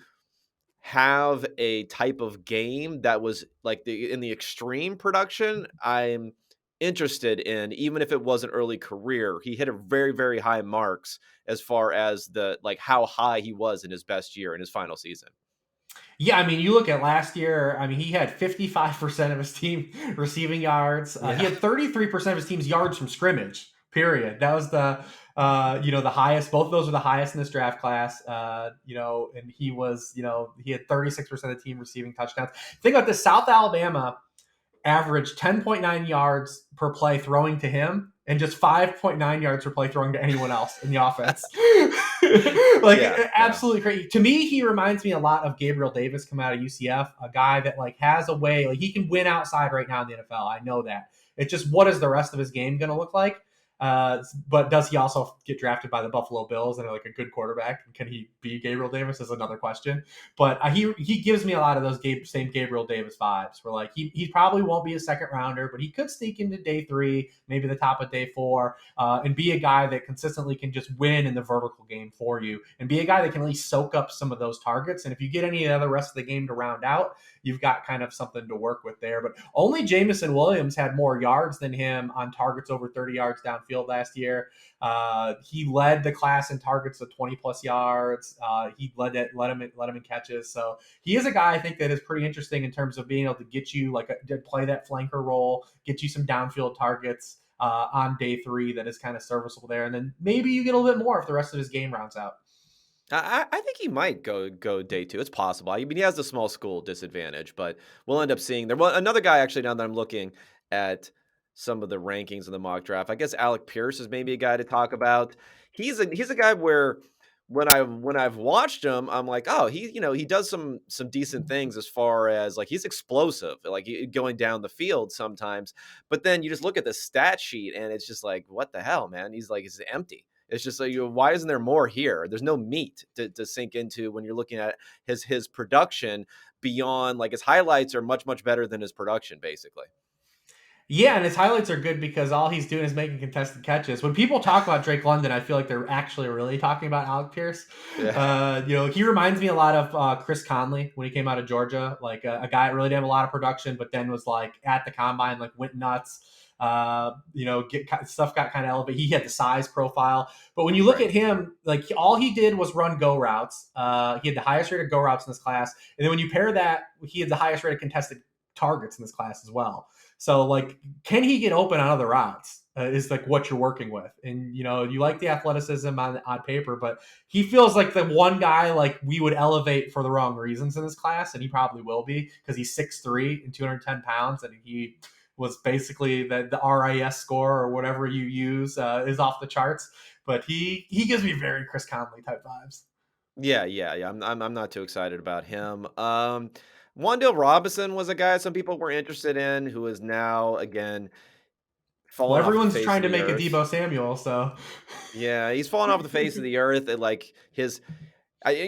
have a type of game that was like in the extreme production I'm interested in, even if it was an early career. He hit a very, very high marks as far as the like how high he was in his best year in his final season. Yeah, I mean, you look at last year. I mean, he had 55% of his team receiving yards. He Yeah. had 33% of his team's yards from scrimmage. Period. That was the highest. Both of those were the highest in this draft class. And he was, he had 36% of the team receiving touchdowns. Think about this: South Alabama averaged 10.9 yards per play throwing to him and just 5.9 yards per play throwing to anyone else in the offense. Like Yeah. absolutely crazy. To me, he reminds me a lot of Gabriel Davis coming out of UCF, a guy that like has a way, like he can win outside right now in the NFL. I know that. It's just what is the rest of his game going to look like? But does he also get drafted by the Buffalo Bills and like a good quarterback? Can he be Gabriel Davis is another question. But he gives me a lot of those same Gabriel Davis vibes. Where like he probably won't be a second rounder, but he could sneak into day 3, maybe the top of day 4, and be a guy that consistently can just win in the vertical game for you, and be a guy that can at least soak up some of those targets. And if you get any of the rest of the game to round out, you've got kind of something to work with there. But only Jameson Williams had more yards than him on targets over 30 yards downfield last year. He led the class in targets of 20 plus yards. He led him in catches. So he is a guy I think that is pretty interesting in terms of being able to get you to play that flanker role, get you some downfield targets. on day 3 that is kind of serviceable there. And then maybe you get a little bit more if the rest of his game rounds out. I think he might go day 2. It's possible. I mean, he has the small school disadvantage, but we'll end up seeing there. Well, another guy actually, now that I'm looking at some of the rankings in the mock draft, I guess Alec Pierce is maybe a guy to talk about. He's a guy where when I've watched him, I'm like, oh, he does some decent things as far as like he's explosive, like going down the field sometimes. But then you just look at the stat sheet and it's just like, what the hell, man? He's like, it's empty. It's just like, why isn't there more here? There's no meat to sink into when you're looking at his production beyond, like, his highlights are much, much better than his production, basically. Yeah, and his highlights are good because all he's doing is making contested catches. When people talk about Drake London, I feel like they're actually really talking about Alec Pierce. Yeah. He reminds me a lot of Chris Conley when he came out of Georgia, like a guy that really didn't have a lot of production, but then was like at the combine, like went nuts. Stuff got kind of elevated. He had the size profile, but when you look Right. at him, like all he did was run go routes. He had the highest rate of go routes in this class, and then when you pair that, he had the highest rate of contested targets in this class as well. So, like, can he get open on other routes? Is like what you're working with, and you like the athleticism on paper, but he feels like the one guy like we would elevate for the wrong reasons in this class, and he probably will be because he's 6'3" and 210 pounds, and he was basically the RIS score or whatever you use is off the charts. But he gives me very Chris Conley type vibes. Yeah. I'm not too excited about him. Wendell Robinson was a guy some people were interested in, who is now again Well, falling off the everyone's face trying of to the make a earth. Debo Samuel, so Yeah, he's fallen off the face of the earth. And like you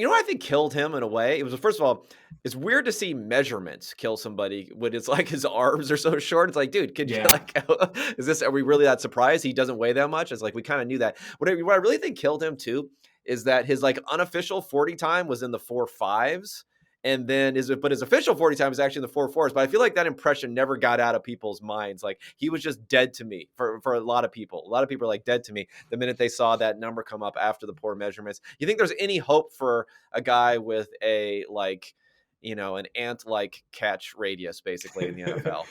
know what I think killed him in a way? It was, first of all, it's weird to see measurements kill somebody when it's like his arms are so short. It's like, dude, could you yeah. like, are we really that surprised he doesn't weigh that much? It's like, we kind of knew that. What I really think killed him too is that his like unofficial 40 time was in the 4.5s. And then but his official 40 time is actually in the 4.4s. But I feel like that impression never got out of people's minds. Like, he was just dead to me for a lot of people. A lot of people are like dead to me the minute they saw that number come up after the poor measurements. You think there's any hope for a guy with a like, an ant-like catch radius basically in the NFL?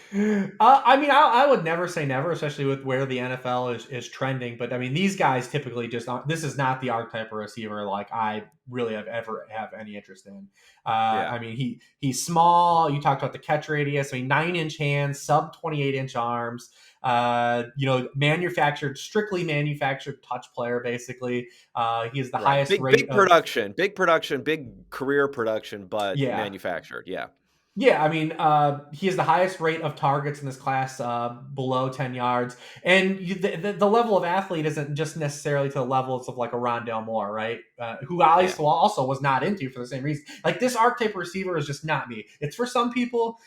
I mean, I would never say never, especially with where the NFL is trending. But I mean, these guys typically just aren't. This is not the archetype of receiver like I really have any interest in. Yeah. I mean, he's small. You talked about the catch radius. I mean, 9-inch hands, sub 28-inch arms. Strictly manufactured touch player. Basically, he has the Right. highest Big rate big of production, big career production, but yeah. manufactured. Yeah. Yeah, I mean, he has the highest rate of targets in this class, below 10 yards. And the level of athlete isn't just necessarily to the levels of like a Rondale Moore, right? Who I Yeah. also was not into for the same reason. Like, this archetype receiver is just not me. It's for some people.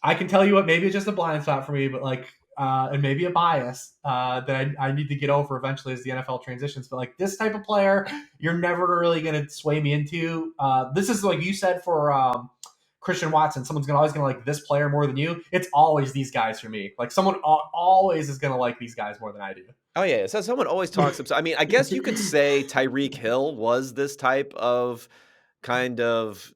I can tell you what, maybe it's just a blind spot for me, but like, and maybe a bias that I need to get over eventually as the NFL transitions. But like this type of player, you're never really going to sway me into. This is like you said for Christian Watson. Someone's always going to like this player more than you. It's always these guys for me. Like someone always is going to like these guys more than I do. Oh yeah. So someone always talks I mean, I guess you could say Tyreek Hill was this type of kind of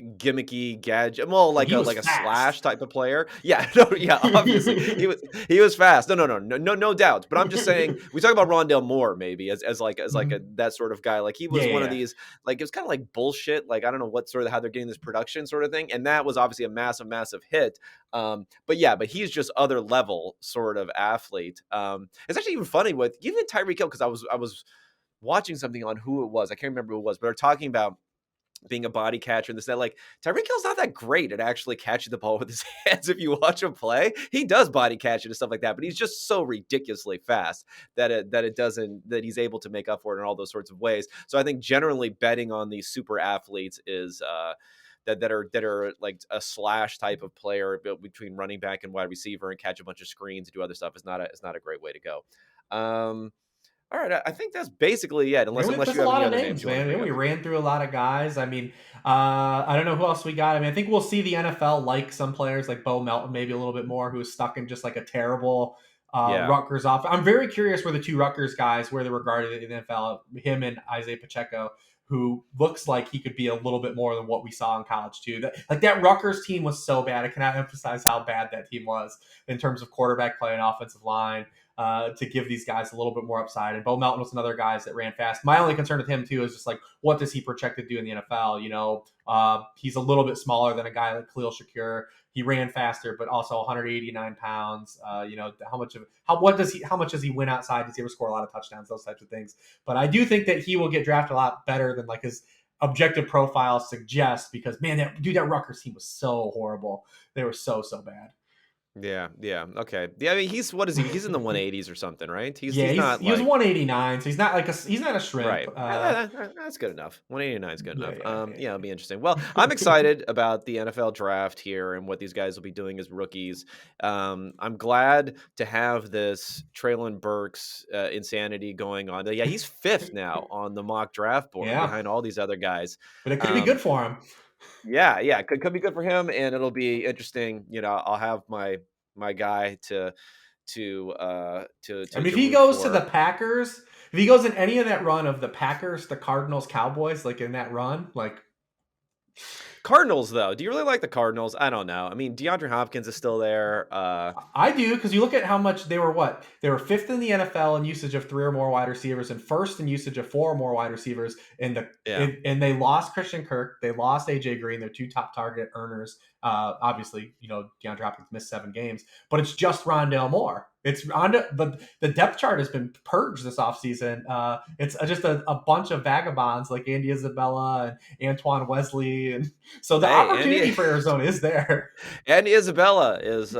gimmicky gadget, well, Well, like he a was slash fast. type of player. Yeah, no, yeah, obviously he was fast. No doubt. But I'm just saying, we talk about Rondale Moore maybe as like a that sort of guy. Like, he Yeah, was one of yeah, these, like, it was kind of like bullshit. Like, I don't know what sort of how they're getting this production sort of thing, and that was obviously a massive hit. But he's just other level sort of athlete. It's actually even funny with even Tyreek Hill, because I was watching something on who it was. I can't remember who it was, but they're talking about being a body catcher and this, that, like, Tyreek Hill's not that great at actually catching the ball with his hands. If you watch him play, he does body catch it and stuff like that, but he's just so ridiculously fast that he's able to make up for it in all those sorts of ways. So I think generally betting on these super athletes is that are like a slash type of player between running back and wide receiver and catch a bunch of screens and do other stuff is not a great way to go. All right, I think that's basically it. Yeah, Unless that's you a have lot any of other names names, you want to man. Yeah, bring we up. ran through a lot of guys. I mean, I don't know who else we got. I mean, I think we'll see the NFL like some players like Bo Melton maybe a little bit more, who's stuck in just like a terrible Yeah. Rutgers off. I'm very curious where the two Rutgers guys, where they're regarded in the NFL, him and Isaiah Pacheco, who looks like he could be a little bit more than what we saw in college too. That Rutgers team was so bad. I cannot emphasize how bad that team was in terms of quarterback play and offensive line. to give these guys a little bit more upside. And Bo Melton was another guy that ran fast. My only concern with him too is just like, what does he project to do in the NFL? He's a little bit smaller than a guy like Khalil Shakir. He ran faster, but also 189 pounds. How much does he win outside? Does he ever score a lot of touchdowns? Those types of things. But I do think that he will get drafted a lot better than like his objective profile suggests, because man, that Rutgers team was so horrible. They were so bad. Yeah. Okay. Yeah, I mean, what is he? He's in the 180s or something, right? He's not he was 189, so he's not a shrimp. Right. That's good enough. 189 is good enough. Yeah. It'll be interesting. Well, I'm excited about the NFL draft here and what these guys will be doing as rookies. I'm glad to have this Treylon Burks insanity going on. Yeah, he's 5th now on the mock draft board behind all these other guys. But it could be good for him. Yeah, could be good for him, and it'll be interesting. I'll have my guy to. I mean, if he goes to the Packers, if he goes in any of that run of the Packers, the Cardinals, Cowboys, like in that run, like. Cardinals, though, do you really like the Cardinals? I don't know. I mean, DeAndre Hopkins is still there. I do, because you look at how much they were. They were 5th in the NFL in usage of 3 or more wide receivers, and 1st in usage of 4 or more wide receivers. And they lost Christian Kirk, they lost AJ Green, their 2 top target earners. Obviously, DeAndre Hopkins missed 7 games, but it's just Rondale Moore. It's the depth chart has been purged this offseason. It's just a bunch of vagabonds like Andy Isabella and Antoine Wesley, and so the opportunity for Arizona is there. Andy Isabella is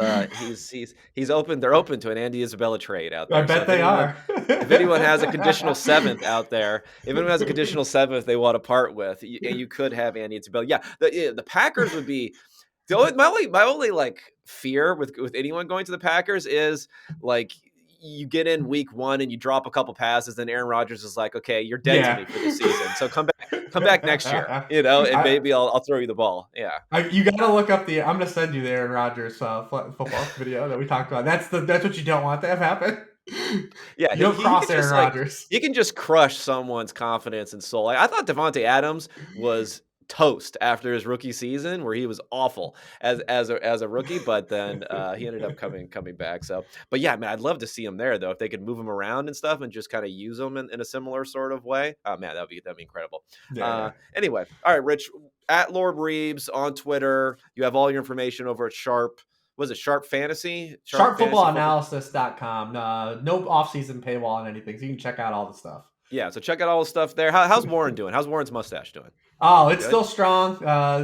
he's open. They're open to an Andy Isabella trade out there. I bet they are. If anyone has a conditional 7th out there, if anyone has a conditional 7th they want to part with, you could have Andy Isabella. Yeah, the Packers would be. My only like fear with anyone going to the Packers is like you get in week 1 and you drop a couple passes, then Aaron Rodgers is like, okay, you're dead to me for the season, so come back next year, and maybe I'll throw you the ball. Yeah, you got to look up I'm going to send you the Aaron Rodgers football video that we talked about. That's what you don't want to have happen. Yeah, you don't cross Aaron Rodgers. He can just crush someone's confidence and soul. Like, I thought Devontae Adams was toast after his rookie season, where he was awful as a rookie, but then he ended up coming back. So, but yeah, man, I'd love to see him there though. If they could move him around and stuff and just kind of use him in a similar sort of way. Oh man, that'd be incredible. Anyway, all right, Rich, at Lord Reeves on Twitter. You have all your information over at Sharp. Was it Sharp Fantasy? SharpFootballAnalysis.com. No offseason paywall on anything, so you can check out all the stuff. Yeah, so check out all the stuff there. How's Warren doing? How's Warren's mustache doing? Oh, it's still strong.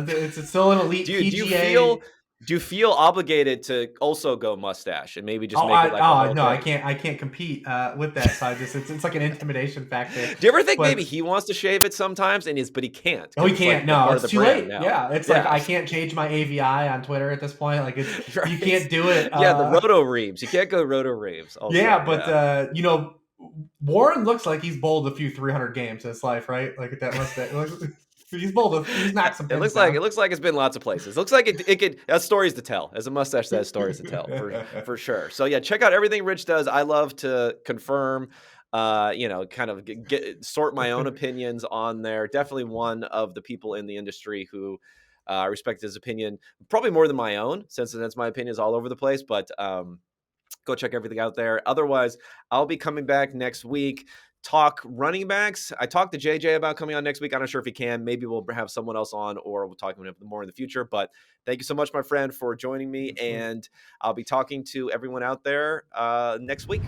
It's still an elite PGA. Do you feel obligated to also go mustache and maybe just make it like I can't compete with that. So it's like an intimidation factor. Do you ever think maybe he wants to shave it sometimes but he can't? No, he can't. No, it's too late. Now. Yeah, it's like I can't change my AVI on Twitter at this point. Like right. You can't do it. The Roto Reeves. You can't go Roto Reeves. Also. Warren looks like he's bowled a few 300 games in his life, right? Like at that mustache. He's bold. He's knocked some. It looks like it's been lots of places. It looks like it could have stories to tell. As a mustache that has stories to tell for sure. So yeah, check out everything Rich does. I love to confirm, kind of sort my own opinions on there. Definitely one of the people in the industry who respect his opinion probably more than my own, since my opinion is all over the place. But go check everything out there. Otherwise, I'll be coming back next week. Talk running backs. I talked to JJ about coming on next week. I'm not sure if he can. Maybe we'll have someone else on, or we'll talk to him more in the future. But thank you so much, my friend, for joining me. And I'll be talking to everyone out there next week.